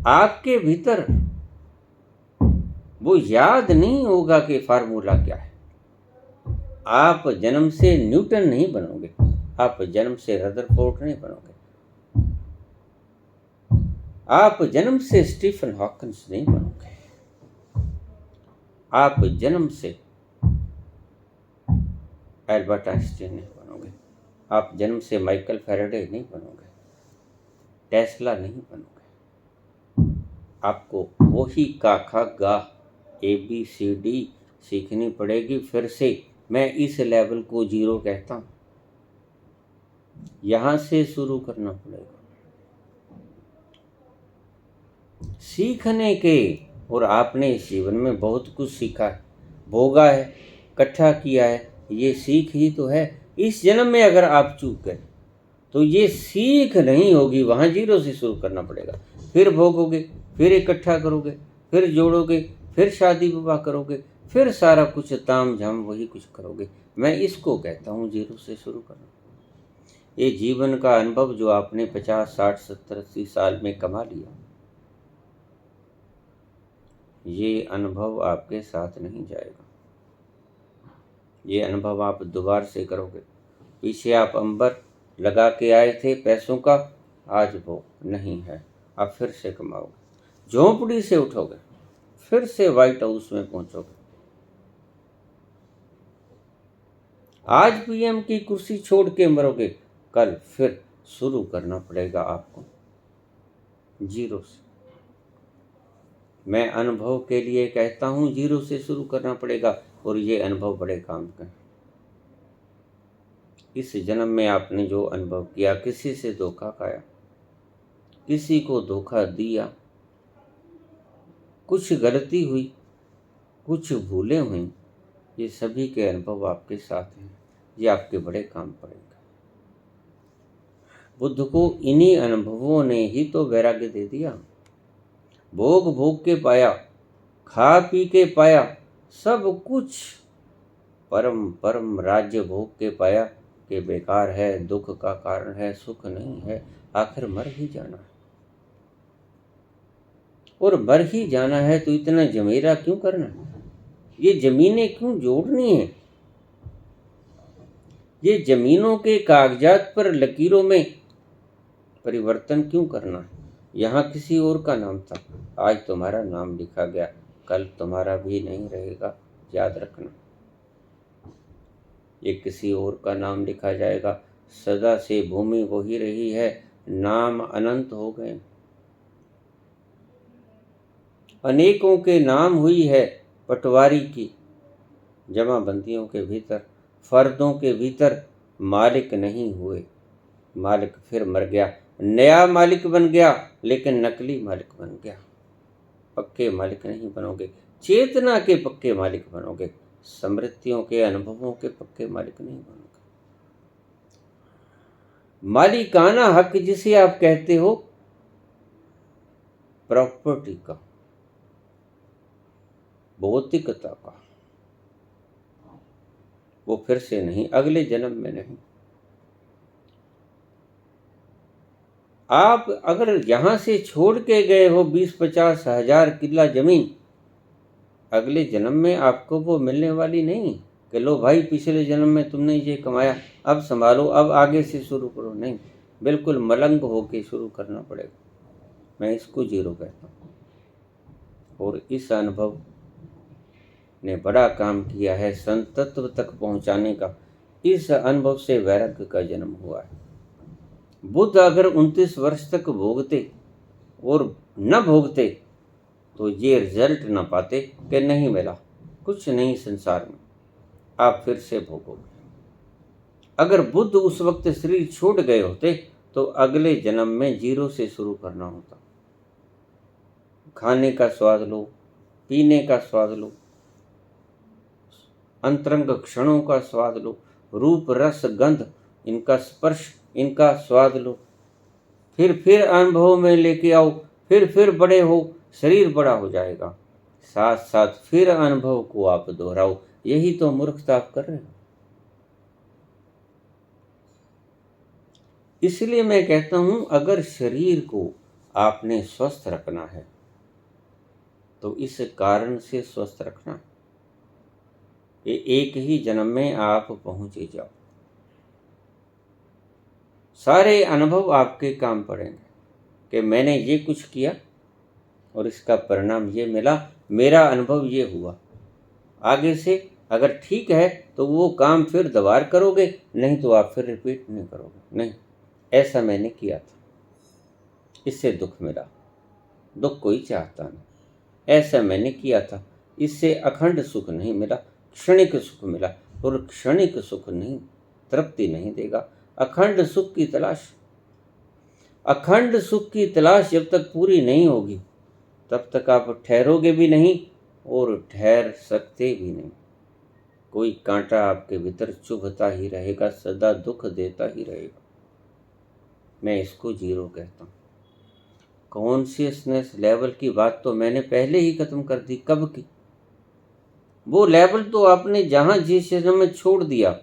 आपके भीतर वो याद नहीं होगा कि फार्मूला क्या है। आप जन्म से न्यूटन नहीं बनोगे, आप जन्म से रदरफोर्ड नहीं बनोगे, आप जन्म से स्टीफन हॉकिंस नहीं बनोगे, आप जन्म से एल्बर्ट आइंस्टीन नहीं बनोगे, आप जन्म से माइकल फैराडे नहीं बनोगे, टेस्ला नहीं बनोगे। आपको वही का खा गा ABCD सीखनी पड़ेगी फिर से। मैं इस लेवल को 0 कहता हूँ। यहां से शुरू करना पड़ेगा सीखने के। और आपने इस जीवन में बहुत कुछ सीखा है, भोगा है, इकट्ठा किया है, ये सीख ही तो है। इस जन्म में अगर आप चूक गए तो ये सीख नहीं होगी, वहां 0 से शुरू करना पड़ेगा। फिर भोगोगे, फिर इकट्ठा करोगे, फिर जोड़ोगे, फिर शादी विवाह करोगे, फिर सारा कुछ ताम झाम वही कुछ करोगे। मैं इसको कहता हूँ 0 से शुरू करना। ये जीवन का अनुभव जो आपने 50, 60, 70, 80 साल में कमा लिया, ये अनुभव आपके साथ नहीं जाएगा। ये अनुभव आप दोबारा से करोगे। पीछे आप अंबर लगा के आए थे पैसों का, आज वो नहीं है। आप फिर से कमाओगे, झोंपड़ी से उठोगे, फिर से व्हाइट हाउस में पहुंचोगे। आज PM की कुर्सी छोड़ के मरोगे, कल फिर शुरू करना पड़ेगा आपको 0 से। मैं अनुभव के लिए कहता हूँ, 0 से शुरू करना पड़ेगा और ये अनुभव बड़े काम का है। इस जन्म में आपने जो अनुभव किया, किसी से धोखा खाया, किसी को धोखा दिया, कुछ गलती हुई, कुछ भूलें हुई, ये सभी के अनुभव आपके साथ हैं। ये आपके बड़े काम पड़ेगा। बुद्ध को इन्हीं अनुभवों ने ही तो वैराग्य दे दिया। भोग भोग के पाया, खा पी के पाया, सब कुछ परम परम राज्य भोग के पाया कि बेकार है, दुख का कारण है, सुख नहीं है, आखिर मर ही जाना है। और मर ही जाना है तो इतना जमेरा क्यों करना है? ये जमीनें क्यों जोड़नी है? ये जमीनों के कागजात पर लकीरों में परिवर्तन क्यों करना है? यहाँ किसी और का नाम था, आज तुम्हारा नाम लिखा गया, कल तुम्हारा भी नहीं रहेगा, याद रखना। ये किसी और का नाम लिखा जाएगा। सदा से भूमि वही रही है, नाम अनंत हो गए। अनेकों के नाम हुई है पटवारी की, जमाबंदियों के भीतर, फर्दों के भीतर मालिक नहीं हुए। मालिक फिर मर गया, नया मालिक बन गया, लेकिन नकली मालिक बन गया। पक्के मालिक नहीं बनोगे, चेतना के पक्के मालिक बनोगे, स्मृतियों के, अनुभवों के पक्के मालिक नहीं बनोगे। मालिकाना हक जिसे आप कहते हो, प्रॉपर्टी का, भौतिकता का, वो फिर से नहीं, अगले जन्म में नहीं। आप अगर यहां से छोड़ के गए हो 20-50 हजार किला जमीन, अगले जन्म में आपको वो मिलने वाली नहीं कि लो भाई पिछले जन्म में तुमने ये कमाया, अब संभालो, अब आगे से शुरू करो। नहीं, बिल्कुल मलंग होके शुरू करना पड़ेगा। मैं इसको 0 कहता हूँ। और इस अनुभव ने बड़ा काम किया है संतत्व तक पहुंचाने का। इस अनुभव से वैराग्य का जन्म हुआ है। बुद्ध अगर 29 वर्ष तक भोगते और न भोगते तो ये रिजल्ट न पाते कि नहीं मिला, कुछ नहीं संसार में, आप फिर से भोगोगे। अगर बुद्ध उस वक्त शरीर छोड़ गए होते तो अगले जन्म में 0 से शुरू करना होता। खाने का स्वाद लो, पीने का स्वाद लो, अंतरंग क्षणों का स्वाद लो, रूप रस गंध, इनका स्पर्श, इनका स्वाद लो, फिर अनुभव में लेके आओ, फिर बड़े हो, शरीर बड़ा हो जाएगा, साथ साथ फिर अनुभव को आप दोहराओ। यही तो मूर्खता आप कर रहे हो। इसलिए मैं कहता हूं, अगर शरीर को आपने स्वस्थ रखना है तो इस कारण से स्वस्थ रखना, ये एक ही जन्म में आप पहुंचे जाओ। सारे अनुभव आपके काम पड़ेंगे कि मैंने ये कुछ किया और इसका परिणाम ये मिला, मेरा अनुभव ये हुआ। आगे से अगर ठीक है तो वो काम फिर दोबारा करोगे, नहीं तो आप फिर रिपीट नहीं करोगे। नहीं, ऐसा मैंने किया था, इससे दुख मिला, दुख कोई चाहता नहीं। ऐसा मैंने किया था, इससे अखंड सुख नहीं मिला, क्षणिक सुख मिला। और क्षणिक सुख नहीं, तृप्ति नहीं देगा। अखंड सुख की तलाश, अखंड सुख की तलाश जब तक पूरी नहीं होगी तब तक आप ठहरोगे भी नहीं और ठहर सकते भी नहीं। कोई कांटा आपके भीतर चुभता ही रहेगा, सदा दुख देता ही रहेगा। मैं इसको 0 कहता हूँ। कॉन्शियसनेस लेवल की बात तो मैंने पहले ही खत्म कर दी, कब की। वो लेवल तो आपने जहाँ जिस जन्म में छोड़ दिया,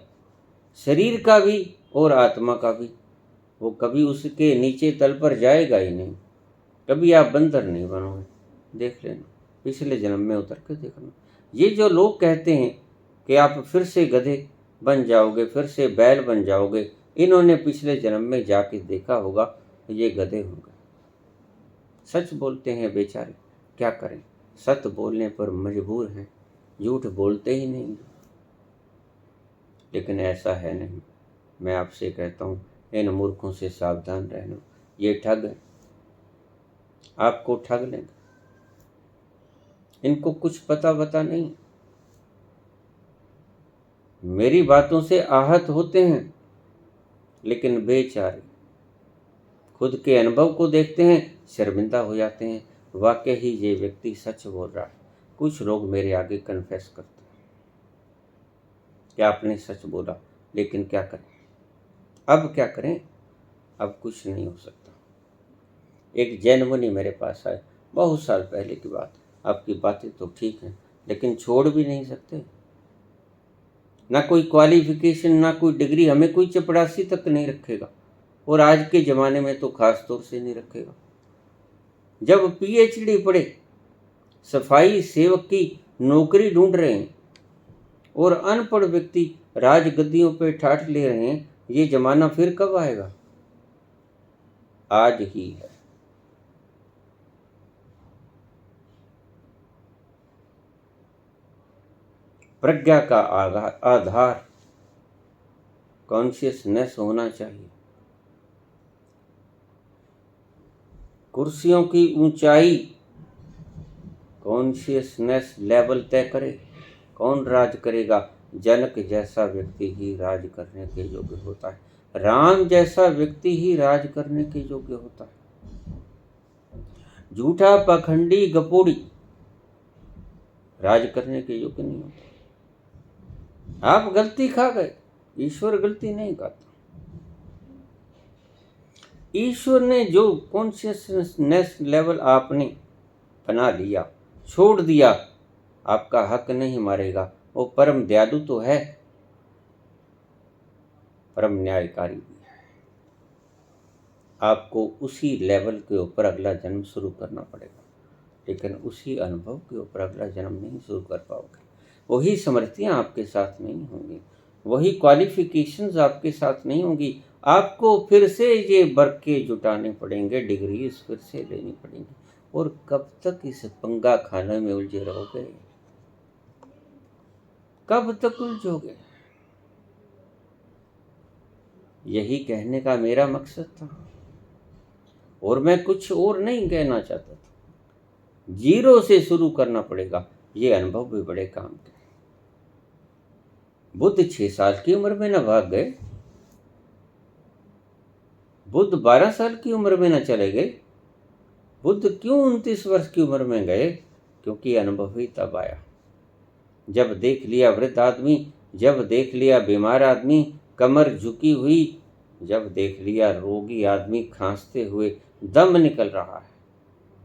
शरीर का भी और आत्मा का भी, वो कभी उसके नीचे तल पर जाएगा ही नहीं। कभी आप बंदर नहीं बनोगे, देख लेना, पिछले जन्म में उतर के देखना। ये जो लोग कहते हैं कि आप फिर से गधे बन जाओगे, फिर से बैल बन जाओगे, इन्होंने पिछले जन्म में जाके देखा होगा तो ये गधे होंगे। सच बोलते हैं बेचारे, क्या करें, सत्य बोलने पर मजबूर हैं, झूठ बोलते ही नहीं। लेकिन ऐसा है नहीं। मैं आपसे कहता हूँ, इन मूर्खों से सावधान रहना। ये ठग हैं, आपको ठग लेंगे। इनको कुछ पता नहीं, मेरी बातों से आहत होते हैं, लेकिन बेचारे खुद के अनुभव को देखते हैं, शर्मिंदा हो जाते हैं। वाकई ही ये व्यक्ति सच बोल रहा है। कुछ लोग मेरे आगे कन्फेस करते हैं कि आपने सच बोला, लेकिन क्या करें, अब क्या करें, अब कुछ नहीं हो सकता। एक जैन मुनि मेरे पास आए, बहुत साल पहले की बात। आपकी बातें तो ठीक हैं, लेकिन छोड़ भी नहीं सकते। ना कोई क्वालिफिकेशन, ना कोई डिग्री, हमें कोई चपरासी तक नहीं रखेगा, और आज के ज़माने में तो खास तौर से नहीं रखेगा। जब पीएचडी पढ़े, सफाई सेवक की नौकरी ढूंढ रहे हैं, और अनपढ़ व्यक्ति राजगद्दियों पे ठाठ ले रहे हैं, ये जमाना फिर कब आएगा? आज ही है। प्रज्ञा का आधार कॉन्शियसनेस होना चाहिए। कुर्सियों की ऊंचाई कॉन्शियसनेस लेवल तय करे। कौन राज करेगा? जनक जैसा व्यक्ति ही राज करने के योग्य होता है। राम जैसा व्यक्ति ही राज करने के योग्य होता है। झूठा पाखंडी गपोड़ी राज करने के योग्य नहीं होता। आप गलती खा गए, ईश्वर गलती नहीं खाता। ईश्वर ने जो कॉन्शियसनेस लेवल आपने बना लिया, छोड़ दिया, आपका हक नहीं मारेगा। वो परम दयालु तो है, परम न्यायकारी भी है। आपको उसी लेवल के ऊपर अगला जन्म शुरू करना पड़ेगा, लेकिन उसी अनुभव के ऊपर अगला जन्म नहीं शुरू कर पाओगे। वही समृद्धियाँ आपके साथ नहीं होंगी, वही क्वालिफिकेशंस आपके साथ नहीं होंगी। आपको फिर से ये बरके जुटाने पड़ेंगे, डिग्रीज फिर से लेनी पड़ेंगी। और कब तक इस पंगा खाने में उलझे रहोगे? कब तक उलझोगे? यही कहने का मेरा मकसद था, और मैं कुछ और नहीं कहना चाहता था। जीरो से शुरू करना पड़ेगा, ये अनुभव भी बड़े काम के। बुद्ध 6 साल की उम्र में न भाग गए, बुद्ध 12 साल की उम्र में न चले गए। बुद्ध क्यों 29 वर्ष की उम्र में गए? क्योंकि अनुभव ही तब आया जब देख लिया वृद्ध आदमी, जब देख लिया बीमार आदमी कमर झुकी हुई, जब देख लिया रोगी आदमी खांसते हुए दम निकल रहा है,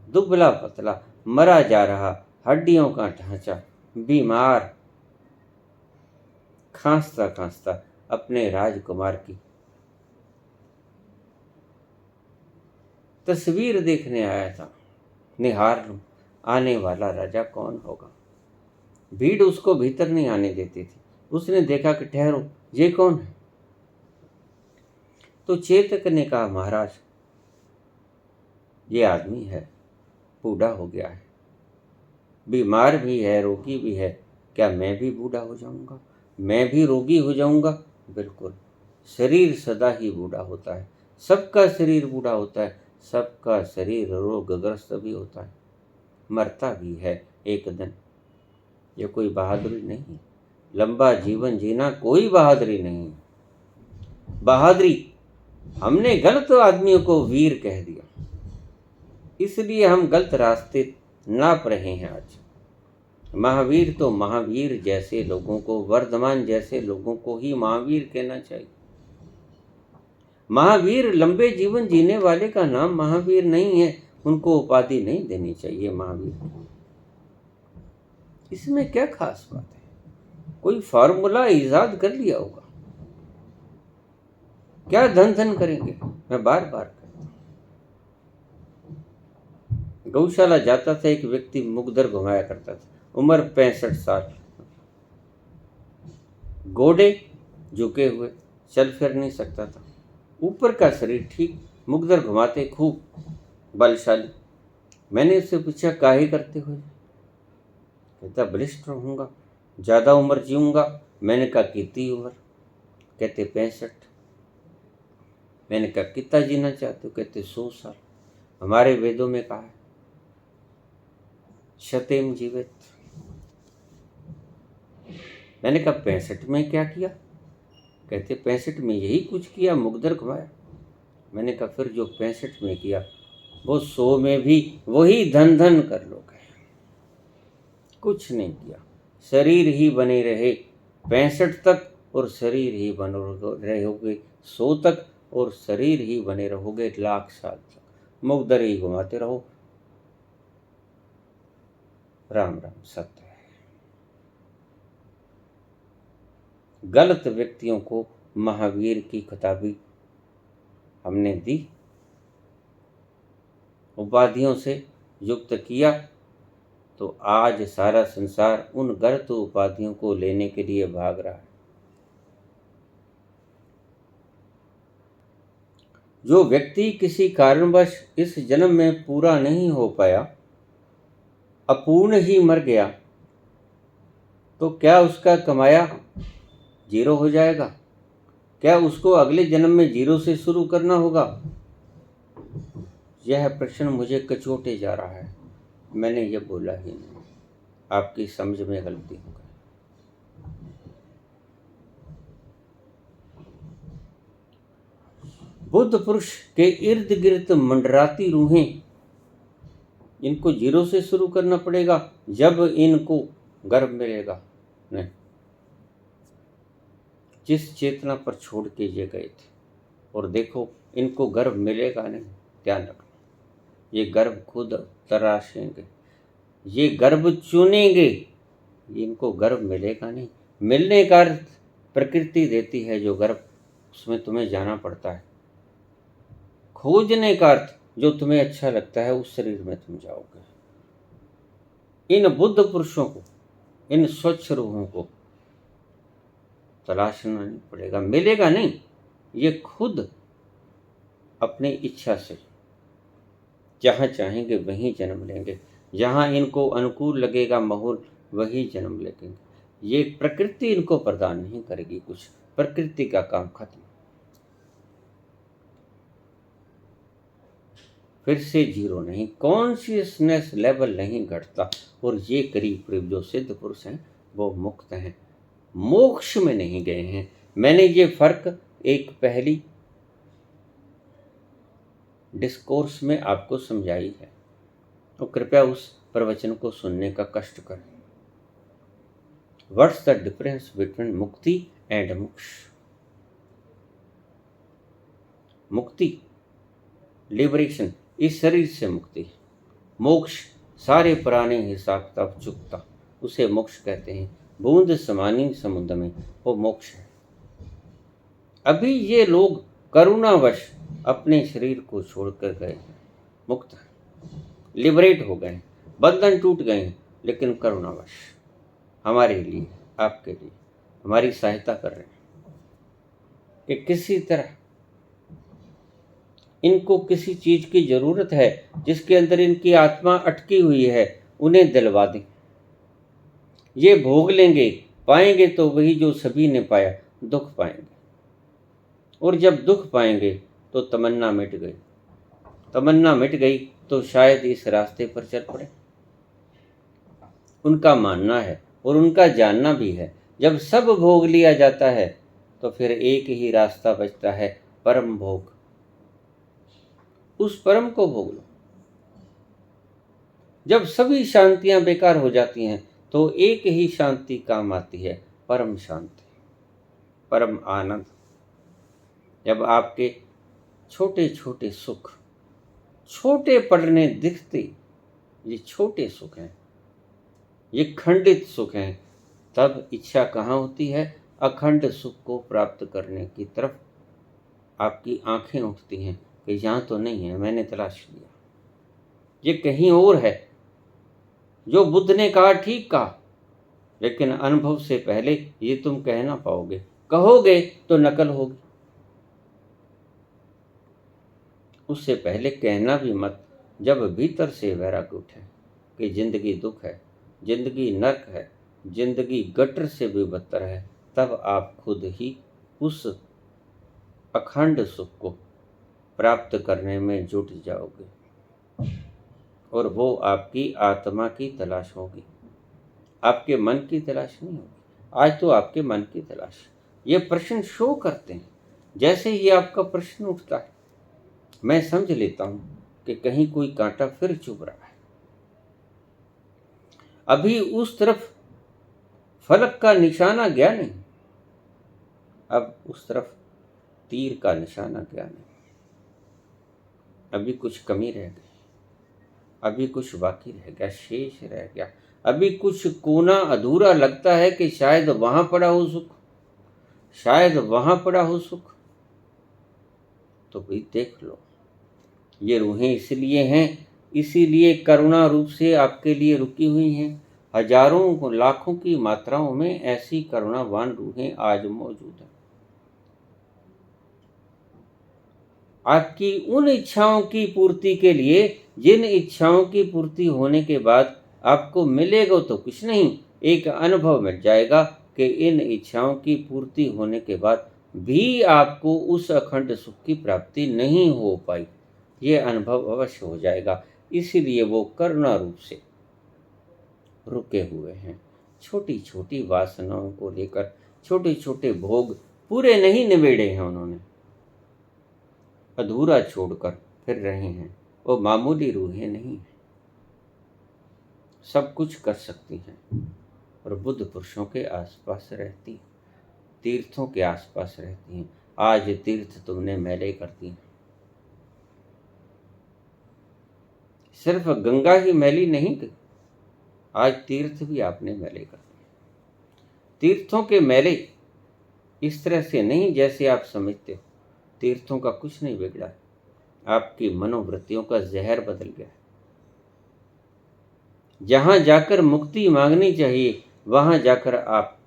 दुबला पतला मरा जा रहा, हड्डियों का ढांचा, बीमार, खांसता खांसता अपने राजकुमार की तस्वीर देखने आया था। निहार लूं आने वाला राजा कौन होगा। भीड़ उसको भीतर नहीं आने देती थी। उसने देखा कि ठहरो, ये कौन है? तो चेतक ने कहा, महाराज ये आदमी है, बूढ़ा हो गया है, बीमार भी है, रोगी भी है। क्या मैं भी बूढ़ा हो जाऊंगा? मैं भी रोगी हो जाऊंगा? बिल्कुल, शरीर सदा ही बूढ़ा होता है, सबका शरीर बूढ़ा होता है, सबका शरीर रोगग्रस्त भी होता है, मरता भी है एक दिन। ये कोई बहादुरी नहीं, लंबा जीवन जीना कोई बहादुरी नहीं। बहादुरी, हमने गलत आदमियों को वीर कह दिया, इसलिए हम गलत रास्ते नाप रहे हैं आज। महावीर तो महावीर जैसे लोगों को, वर्धमान जैसे लोगों को ही महावीर कहना चाहिए। महावीर लंबे जीवन जीने वाले का नाम महावीर नहीं है, उनको उपाधि नहीं देनी चाहिए महावीर। इसमें क्या खास बात है? कोई फार्मूला इजाद कर लिया होगा। क्या धन धन करेंगे? मैं बार बार कहता हूं। गौशाला जाता था, एक व्यक्ति मुगदर घुमाया करता था, उम्र 65 साल, घोड़े झुके हुए, चल फिर नहीं सकता था, ऊपर का शरीर ठीक, मुगदर घुमाते खूब बलशाली। मैंने उससे पूछा, काहे करते हो? कहता, बलिष्ठ रहूंगा, ज़्यादा उम्र जीऊंगा। मैंने कहा, कितनी उम्र? कहते 65। मैंने कहा, कितना जीना चाहते हो? कहते 100 साल। हमारे वेदों में कहा है शतेम जीवित। मैंने कहा 65 में क्या किया? कहते 65 में यही कुछ किया, मुकद्दर घुमाया। मैंने कहा फिर जो 65 में किया वो 100 में भी वही धन धन कर लोगे। कुछ नहीं किया, शरीर ही बने रहे 65 तक और शरीर ही बने रहोगे 100 तक और शरीर ही बने रहोगे 1,00,000 साल तक। मुकद्दर ही घुमाते रहो। राम राम सत्य है। गलत व्यक्तियों को महावीर की खिताबी हमने दी, उपाधियों से युक्त किया, तो आज सारा संसार उन गलत उपाधियों को लेने के लिए भाग रहा है। जो व्यक्ति किसी कारणवश इस जन्म में पूरा नहीं हो पाया, अपूर्ण ही मर गया, तो क्या उसका कमाया 0 हो जाएगा? क्या उसको अगले जन्म में 0 से शुरू करना होगा? यह प्रश्न मुझे कचोटे जा रहा है। मैंने यह बोला ही नहीं। आपकी समझ में गलती हो गई। बुद्ध पुरुष के इर्द गिर्द मंडराती रूहें, इनको 0 से शुरू करना पड़ेगा जब इनको गर्भ मिलेगा? नहीं, जिस चेतना पर छोड़ के ये गए थे, और देखो इनको गर्भ मिलेगा नहीं, ध्यान रखना। ये गर्भ खुद तराशेंगे, ये गर्भ चुनेंगे, इनको गर्भ मिलेगा नहीं। मिलने का अर्थ प्रकृति देती है जो गर्भ, उसमें तुम्हें जाना पड़ता है। खोजने का अर्थ जो तुम्हें अच्छा लगता है उस शरीर में तुम जाओगे। इन बुद्ध पुरुषों को, इन स्वच्छ रूहों को तलाशना नहीं पड़ेगा, मिलेगा नहीं। ये खुद अपनी इच्छा से जहाँ चाहेंगे वहीं जन्म लेंगे, जहाँ इनको अनुकूल लगेगा माहौल वही जन्म लेंगे। ये प्रकृति इनको प्रदान नहीं करेगी कुछ, प्रकृति का काम खत्म। फिर से 0 नहीं, कॉन्शियसनेस लेवल नहीं घटता। और ये करीब करीब जो सिद्ध पुरुष हैं वो मुक्त हैं, मोक्ष में नहीं गए हैं। मैंने ये फर्क एक पहली डिस्कोर्स में आपको समझाई है, तो कृपया उस प्रवचन को सुनने का कष्ट करें। व्हाट्स द डिफरेंस बिटवीन मुक्ति एंड मोक्ष? मुक्ति, लिबरेशन, इस शरीर से मुक्ति। मोक्ष, सारे पुराने हिसाब किताब चुकता, उसे मोक्ष कहते हैं। बूंद समानी समुद्र में, वो मोक्ष है। अभी ये लोग करुणावश अपने शरीर को छोड़कर गए हैं, मुक्त हैं, लिबरेट हो गए, बंधन टूट गए हैं, लेकिन करुणावश हमारे लिए, आपके लिए हमारी सहायता कर रहे हैं कि किसी तरह इनको किसी चीज की जरूरत है जिसके अंदर इनकी आत्मा अटकी हुई है, उन्हें दिलवा दें। ये भोग लेंगे, पाएंगे तो वही जो सभी ने पाया, दुख पाएंगे। और जब दुख पाएंगे तो तमन्ना मिट गई। तमन्ना मिट गई तो शायद इस रास्ते पर चल पड़े। उनका मानना है और उनका जानना भी है, जब सब भोग लिया जाता है तो फिर एक ही रास्ता बचता है, परम भोग। उस परम को भोग लो। जब सभी शांतियां बेकार हो जाती हैं तो एक ही शांति काम आती है, परम शांति, परम आनंद। जब आपके छोटे छोटे सुख छोटे पड़ने दिखते, ये छोटे सुख हैं, ये खंडित सुख हैं, तब इच्छा कहाँ होती है? अखंड सुख को प्राप्त करने की तरफ आपकी आंखें उठती हैं कि यहाँ तो नहीं है, मैंने तलाश लिया, ये कहीं और है। जो बुद्ध ने कहा ठीक कहा, लेकिन अनुभव से पहले ये तुम कह ना पाओगे, कहोगे तो नकल होगी। उससे पहले कहना भी मत, जब भीतर से वैराग्य उठे कि जिंदगी दुख है, जिंदगी नरक है, जिंदगी गटर से भी बदतर है, तब आप खुद ही उस अखंड सुख को प्राप्त करने में जुट जाओगे। और वो आपकी आत्मा की तलाश होगी, आपके मन की तलाश नहीं होगी। आज तो आपके मन की तलाश। ये प्रश्न शो करते हैं। जैसे ही आपका प्रश्न उठता है, मैं समझ लेता हूं कि कहीं कोई कांटा फिर चुभ रहा है। अभी उस तरफ फलक का निशाना गया नहीं, अब उस तरफ तीर का निशाना गया नहीं। अभी कुछ कमी रह गई, अभी कुछ बाकी रह गया, शेष रह गया। अभी कुछ कोना अधूरा लगता है कि शायद वहां पड़ा हो सुख, शायद वहां पड़ा हो सुख। तो भाई देख लो, ये रूहें इसलिए हैं, इसीलिए करुणा रूप से आपके लिए रुकी हुई हैं। हजारों लाखों की मात्राओं में ऐसी करुणावान रूहें आज मौजूद हैं। आपकी उन इच्छाओं की पूर्ति के लिए, जिन इच्छाओं की पूर्ति होने के बाद आपको मिलेगा तो कुछ नहीं, एक अनुभव मिल जाएगा कि इन इच्छाओं की पूर्ति होने के बाद भी आपको उस अखंड सुख की प्राप्ति नहीं हो पाई। ये अनुभव अवश्य हो जाएगा। इसीलिए वो करुणा रूप से रुके हुए हैं। छोटी छोटी वासनाओं को लेकर छोटे छोटे भोग पूरे नहीं निबेड़े हैं उन्होंने, अधूरा छोड़कर फिर रहे हैं। वो मामूली रूहें नहीं हैं, सब कुछ कर सकती हैं और बुद्ध पुरुषों के आसपास रहती हैं, तीर्थों के आसपास रहती हैं। आज तीर्थ तुमने मैले कर दी। सिर्फ गंगा ही मैली नहीं की, आज तीर्थ भी आपने मैले कर दिए। तीर्थों के मैले इस तरह से नहीं जैसे आप समझते हो। तीर्थों का कुछ नहीं बिगड़ा है, आपकी मनोवृत्तियों का जहर बदल गया है। जहां जाकर मुक्ति मांगनी चाहिए, वहां जाकर आप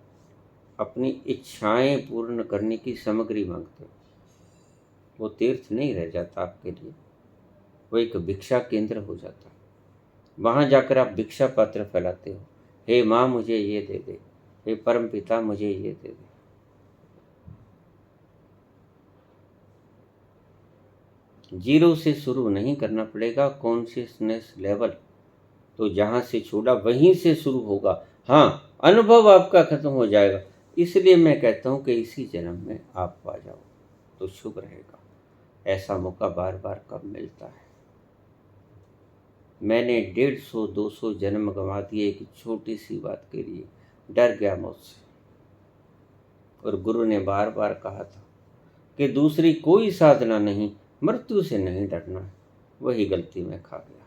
अपनी इच्छाएं पूर्ण करने की सामग्री मांगते हो। वो तीर्थ नहीं रह जाता आपके लिए, वो एक भिक्षा केंद्र हो जाता है। वहां जाकर आप भिक्षा पात्र फैलाते हो, हे माँ मुझे ये दे दे, हे परम पिता मुझे ये दे दे। जीरो से शुरू नहीं करना पड़ेगा कॉन्शियसनेस लेवल, तो जहां से छोड़ा वहीं से शुरू होगा। हाँ, अनुभव आपका खत्म हो जाएगा। इसलिए मैं कहता हूं कि इसी जन्म में आप आ जाओ तो शुभ रहेगा। ऐसा मौका बार बार कब मिलता है। मैंने 150-200 जन्म गंवा दिए एक छोटी सी बात के लिए, डर गया मुझसे। और गुरु ने बार बार कहा था कि दूसरी कोई साधना नहीं, मृत्यु से नहीं डरना है। वही गलती में खा गया।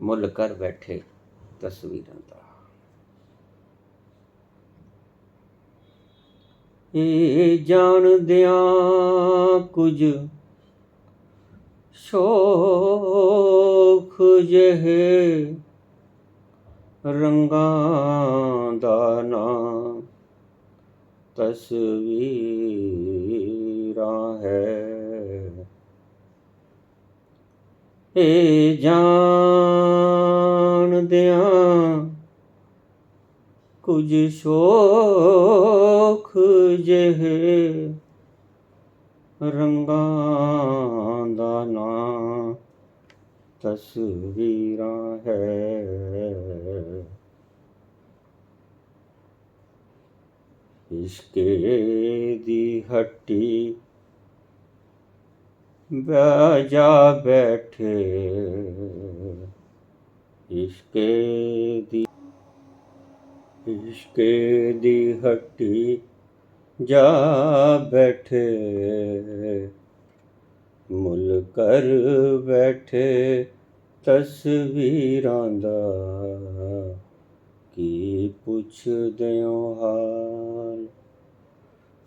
मुल कर बैठे तस्वीरां दा, ये जान दिया कुछ शोख जहे रंगां दा ना तस्वीरां है। ए जान दिया कुछ शोख जहे रंगां दा ना तस्वीरां है। इश्के दी हट्टी बाजा बैठे, इश्के दी हट्टी जा बैठे, मुल कर बैठे तस्वीरां दा, की पुछ दियो हाल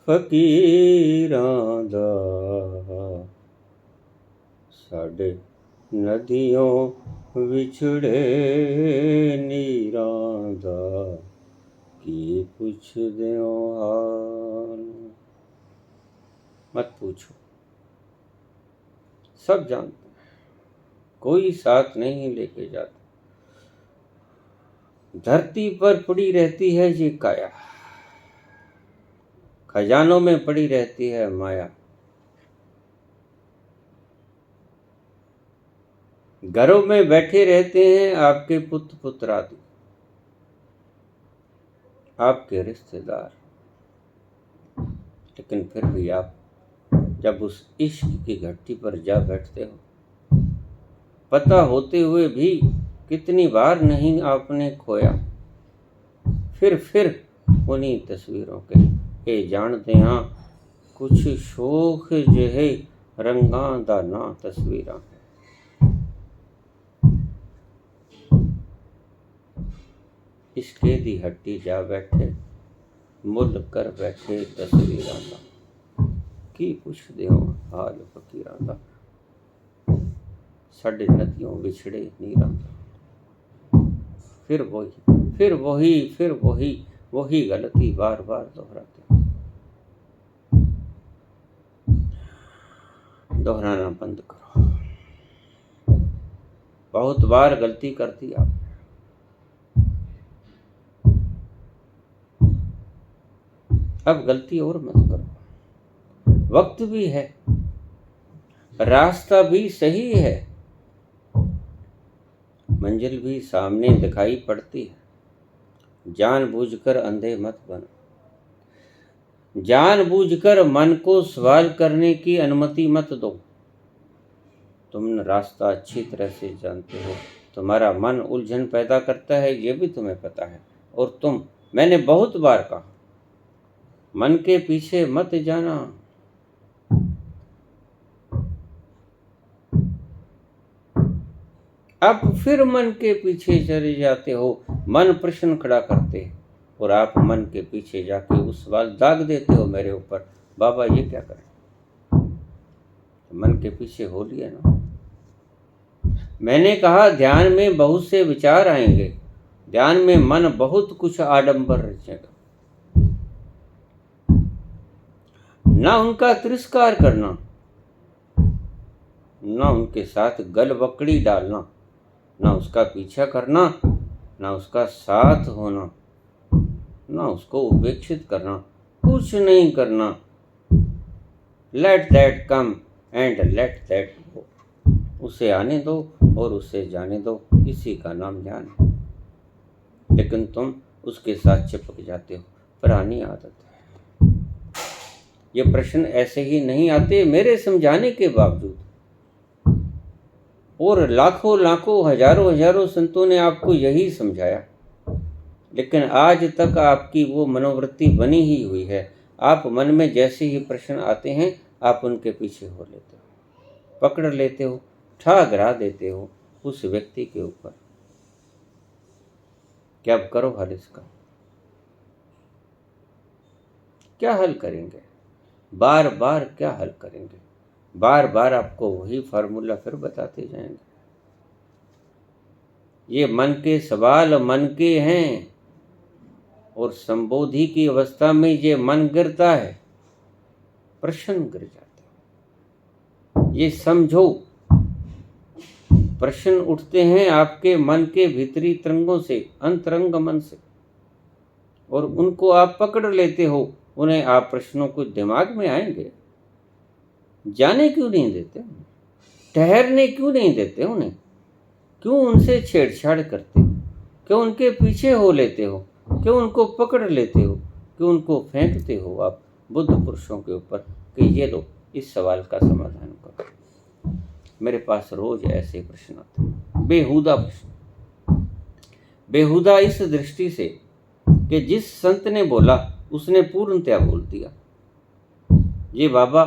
फकीरां दा। साडे नदियों विछड़े नीरां दा, की पुछ दियो हाल। मत पूछो, सब जानते हैं, कोई साथ नहीं लेके जाता। धरती पर पड़ी रहती है ये काया, खजानों में पड़ी रहती है माया। घरों में बैठे रहते हैं आपके पुत्र पुत्रादि, आपके रिश्तेदार, लेकिन फिर भी आप जब उस इश्क की घाटी पर जा बैठते हो, पता होते हुए भी कितनी बार नहीं आपने खोया, फिर उन्हीं तस्वीरों के ये जानते हाँ कुछ शोख जहे रंगां दा ना तस्वीरां। इश्के दी हट्टी जा बैठे, मुल कर बैठे तस्वीरां दा, की पुछदे हो हाल फकीरां दा, साडे नदियों विछड़े नीरां दा। फिर वही गलती बार बार दोहराते। दोहराना बंद करो। बहुत बार गलती करती आप, अब गलती और मत करो। वक्त भी है, रास्ता भी सही है, मंजिल भी सामने दिखाई पड़ती है। जानबूझकर अंधे मत बनो, जानबूझकर मन को सवाल करने की अनुमति मत दो। तुम रास्ता अच्छी तरह से जानते हो, तुम्हारा मन उलझन पैदा करता है, ये भी तुम्हें पता है। और मैंने बहुत बार कहा, मन के पीछे मत जाना। आप फिर मन के पीछे चले जाते हो, मन प्रश्न खड़ा करते हैं और आप मन के पीछे जाके उस सवाल दाग देते हो मेरे ऊपर, बाबा ये क्या करें। मन के पीछे हो लिया ना। मैंने कहा ध्यान में बहुत से विचार आएंगे, ध्यान में मन बहुत कुछ आडंबर रचेगा, ना उनका तिरस्कार करना, ना उनके साथ गलबकड़ी डालना, ना उसका पीछा करना, ना उसका साथ होना, ना उसको उपेक्षित करना, कुछ नहीं करना। Let that come and let that go. उसे आने दो और उसे जाने दो, इसी का नाम ध्यान है। लेकिन तुम उसके साथ चिपक जाते हो, पुरानी आदत है। ये प्रश्न ऐसे ही नहीं आते मेरे समझाने के बावजूद, और लाखों हजारों संतों ने आपको यही समझाया, लेकिन आज तक आपकी वो मनोवृत्ति बनी ही हुई है। आप मन में जैसे ही प्रश्न आते हैं आप उनके पीछे हो लेते हो, पकड़ लेते हो, ठा गिरा देते हो उस व्यक्ति के ऊपर। क्या करो हल इसका? क्या हल करेंगे? बार बार क्या हल करेंगे? बार बार आपको वही फार्मूला फिर बताते जाएंगे। ये मन के सवाल मन के हैं, और संबोधि की अवस्था में ये मन गिरता है, प्रश्न गिर जाते हैं। ये समझो, प्रश्न उठते हैं आपके मन के भीतरी तरंगों से, अंतरंग मन से, और उनको आप पकड़ लेते हो। उन्हें आप प्रश्नों को दिमाग में आएंगे, जाने क्यों नहीं देते? ठहरने क्यों नहीं देते उन्हें? क्यों उनसे छेड़छाड़ करते हो? क्यों उनके पीछे हो लेते हो? क्यों उनको पकड़ लेते हो? क्यों उनको फेंकते हो आप बुद्ध पुरुषों के ऊपर कि ये लो, इस सवाल का समाधान करो? मेरे पास रोज ऐसे प्रश्न आते हैं, बेहुदा प्रश्न। बेहुदा इस दृष्टि से कि जिस संत ने बोला उसने पूर्णतया बोल दिया। ये बाबा,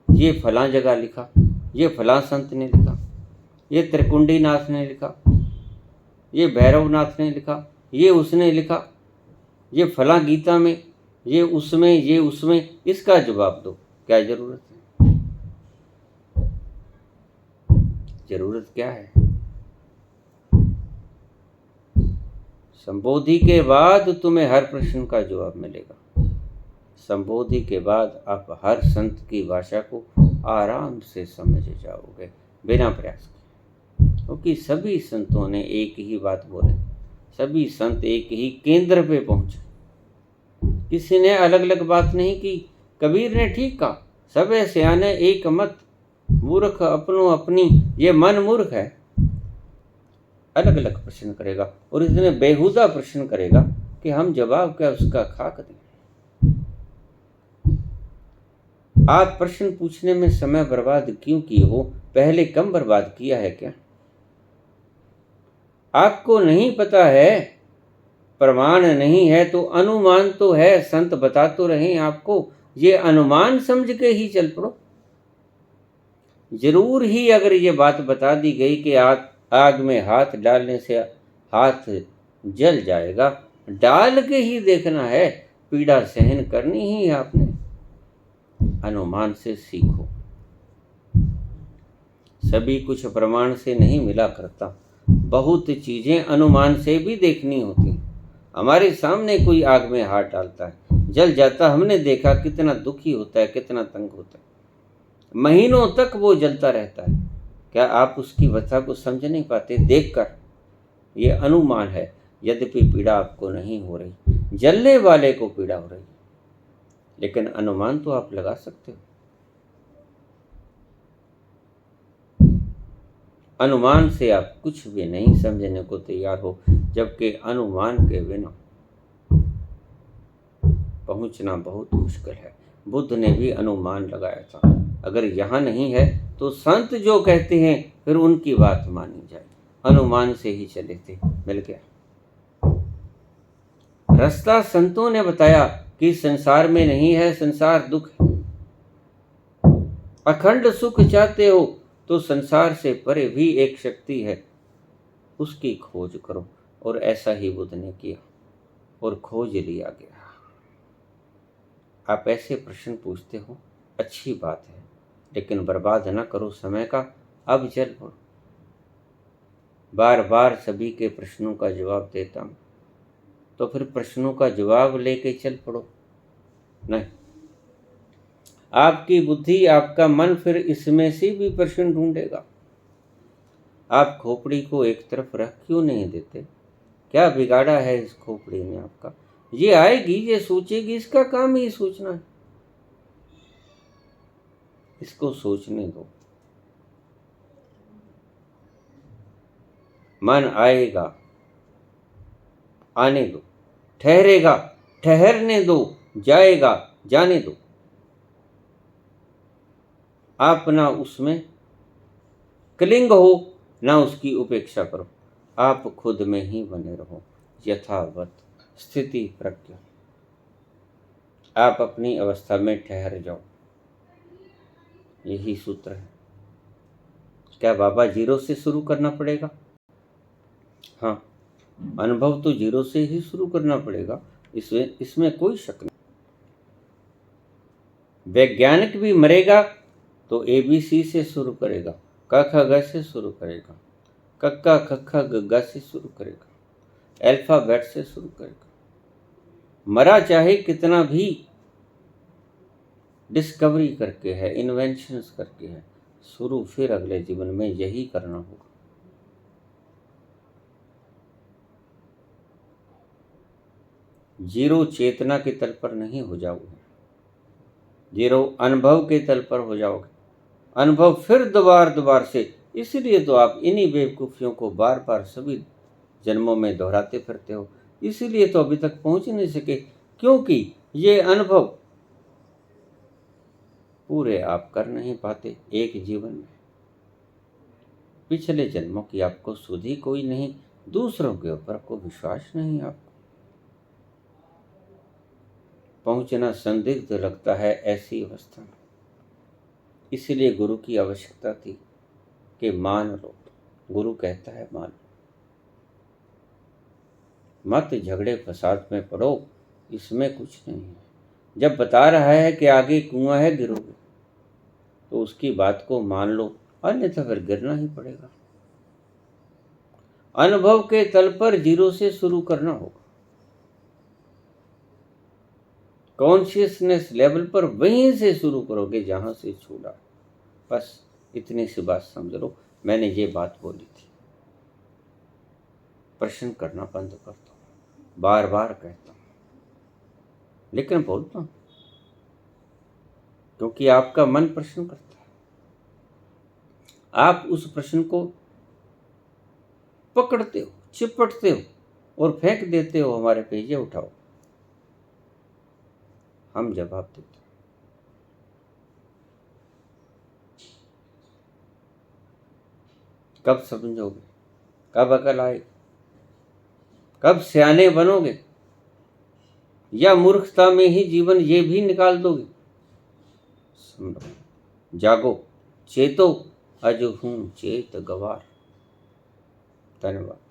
ये फलां जगह लिखा, ये फलां संत ने लिखा, ये त्रिकुंडीनाथ ने लिखा, ये भैरवनाथ ने लिखा, ये उसने लिखा, ये फलां गीता में, ये उसमें, इसका जवाब दो। क्या जरूरत है? जरूरत क्या है? संबोधि के बाद तुम्हें हर प्रश्न का जवाब मिलेगा। संबोधि के बाद आप हर संत की भाषा को आराम से समझ जाओगे, बिना प्रयास के। क्योंकि सभी संतों ने एक ही बात बोले, सभी संत एक ही केंद्र पे पहुंचे। किसी ने अलग अलग बात नहीं की। कबीर ने ठीक कहा, सबे सियाने एक मत, मूर्ख अपनो अपनी। ये मन मूर्ख है, अलग अलग प्रश्न करेगा और इतने बेहुदा प्रश्न करेगा कि हम जवाब क्या उसका खाक दें। आप प्रश्न पूछने में समय बर्बाद क्यों किए हो? पहले कम बर्बाद किया है क्या? आपको नहीं पता है, प्रमाण नहीं है तो अनुमान तो है। संत बता तो रहे आपको, ये अनुमान समझ के ही चल पड़ो। जरूर ही अगर ये बात बता दी गई कि आग में हाथ डालने से हाथ जल जाएगा, डाल के ही देखना है, पीड़ा सहन करनी ही है आपने। अनुमान से सीखो। सभी कुछ प्रमाण से नहीं मिला करता, बहुत चीजें अनुमान से भी देखनी होती। हमारे सामने कोई आग में हाथ डालता है, जल जाता, हमने देखा कितना दुखी होता है, कितना तंग होता है, महीनों तक वो जलता रहता है। क्या आप उसकी व्यथा को समझ नहीं पाते? देखकर ये अनुमान है, यद्यपि पीड़ा आपको नहीं हो रही, जलने वाले को पीड़ा हो रही, लेकिन अनुमान तो आप लगा सकते हो। अनुमान से आप कुछ भी नहीं समझने को तैयार हो, जबकि अनुमान के बिना पहुंचना बहुत मुश्किल है। बुद्ध ने भी अनुमान लगाया था। अगर यहाँ नहीं है तो संत जो कहते हैं फिर उनकी बात मानी जाए। अनुमान से ही चले थे, मिल गया रास्ता। संतों ने बताया कि संसार में नहीं है, संसार दुख है। अखंड सुख चाहते हो तो संसार से परे भी एक शक्ति है, उसकी खोज करो। और ऐसा ही बुद्ध ने किया और खोज लिया गया। आप ऐसे प्रश्न पूछते हो, अच्छी बात है, लेकिन बर्बाद न करो समय का। अब चल पड़ो। बार बार सभी के प्रश्नों का जवाब देता हूं, तो फिर प्रश्नों का जवाब लेके चल पड़ो। नहीं, आपकी बुद्धि, आपका मन फिर इसमें से भी प्रश्न ढूंढेगा। आप खोपड़ी को एक तरफ रख क्यों नहीं देते? क्या बिगाड़ा है इस खोपड़ी ने आपका? ये आएगी, ये सोचेगी, इसका काम ही सोचना है। इसको सोचने दो। मन आएगा, आने दो। ठहरेगा, ठहरने दो। जाएगा, जाने दो। आप ना उसमें क्लिंग हो, ना उसकी उपेक्षा करो। आप खुद में ही बने रहो, यथावत स्थिति प्रज्ञा। आप अपनी अवस्था में ठहर जाओ, यही सूत्र है। क्या बाबा जीरो से शुरू करना पड़ेगा? हाँ, अनुभव तो जीरो से ही शुरू करना पड़ेगा, इसमें कोई शक नहीं। वैज्ञानिक भी मरेगा तो ABC से शुरू करेगा, क ख ग से शुरू करेगा, कक्का खक्खा गग्गा से शुरू करेगा, अल्फाबेट से शुरू करेगा। मरा चाहे कितना भी डिस्कवरी करके है, इन्वेंशंस करके है, शुरू फिर अगले जीवन में यही करना होगा। जीरो चेतना के तल पर नहीं हो जाओगे, जीरो अनुभव के तल पर हो जाओगे। अनुभव फिर दोबार से। इसलिए तो आप इन्हीं बेवकूफ़ियों को बार बार सभी जन्मों में दोहराते फिरते हो। इसीलिए तो अभी तक पहुंच नहीं सके, क्योंकि ये अनुभव पूरे आप कर नहीं पाते एक जीवन में। पिछले जन्मों की आपको सुधि कोई नहीं, दूसरों के ऊपर को विश्वास नहीं आपको। पहुंचना संदिग्ध लगता है ऐसी अवस्था में। इसलिए गुरु की आवश्यकता थी कि मान लो। गुरु कहता है मान लो, मत झगड़े फसाद में पड़ो, इसमें कुछ नहीं है। जब बता रहा है कि आगे कुआं है, गिरोगे, तो उसकी बात को मान लो, अन्यथा फिर गिरना ही पड़ेगा। अनुभव के तल पर जीरो से शुरू करना होगा। कॉन्शियसनेस लेवल पर वहीं से शुरू करोगे जहां से छोड़ा। बस इतनी सी बात समझ लो। मैंने ये बात बोली थी। प्रश्न करना बंद करता हूं, बार बार कहता हूं, लेकिन बोलता हूं क्योंकि आपका मन प्रश्न करता है। आप उस प्रश्न को पकड़ते हो, चिपटते हो और फेंक देते हो हमारे पे, ये उठाओ। हम जवाब देते हैं। कब समझोगे? कब अकल आएगी? कब सियाने बनोगे? या मूर्खता में ही जीवन ये भी निकाल दोगे? जागो, चेतो, अज हूं चेत गवार। धन्यवाद।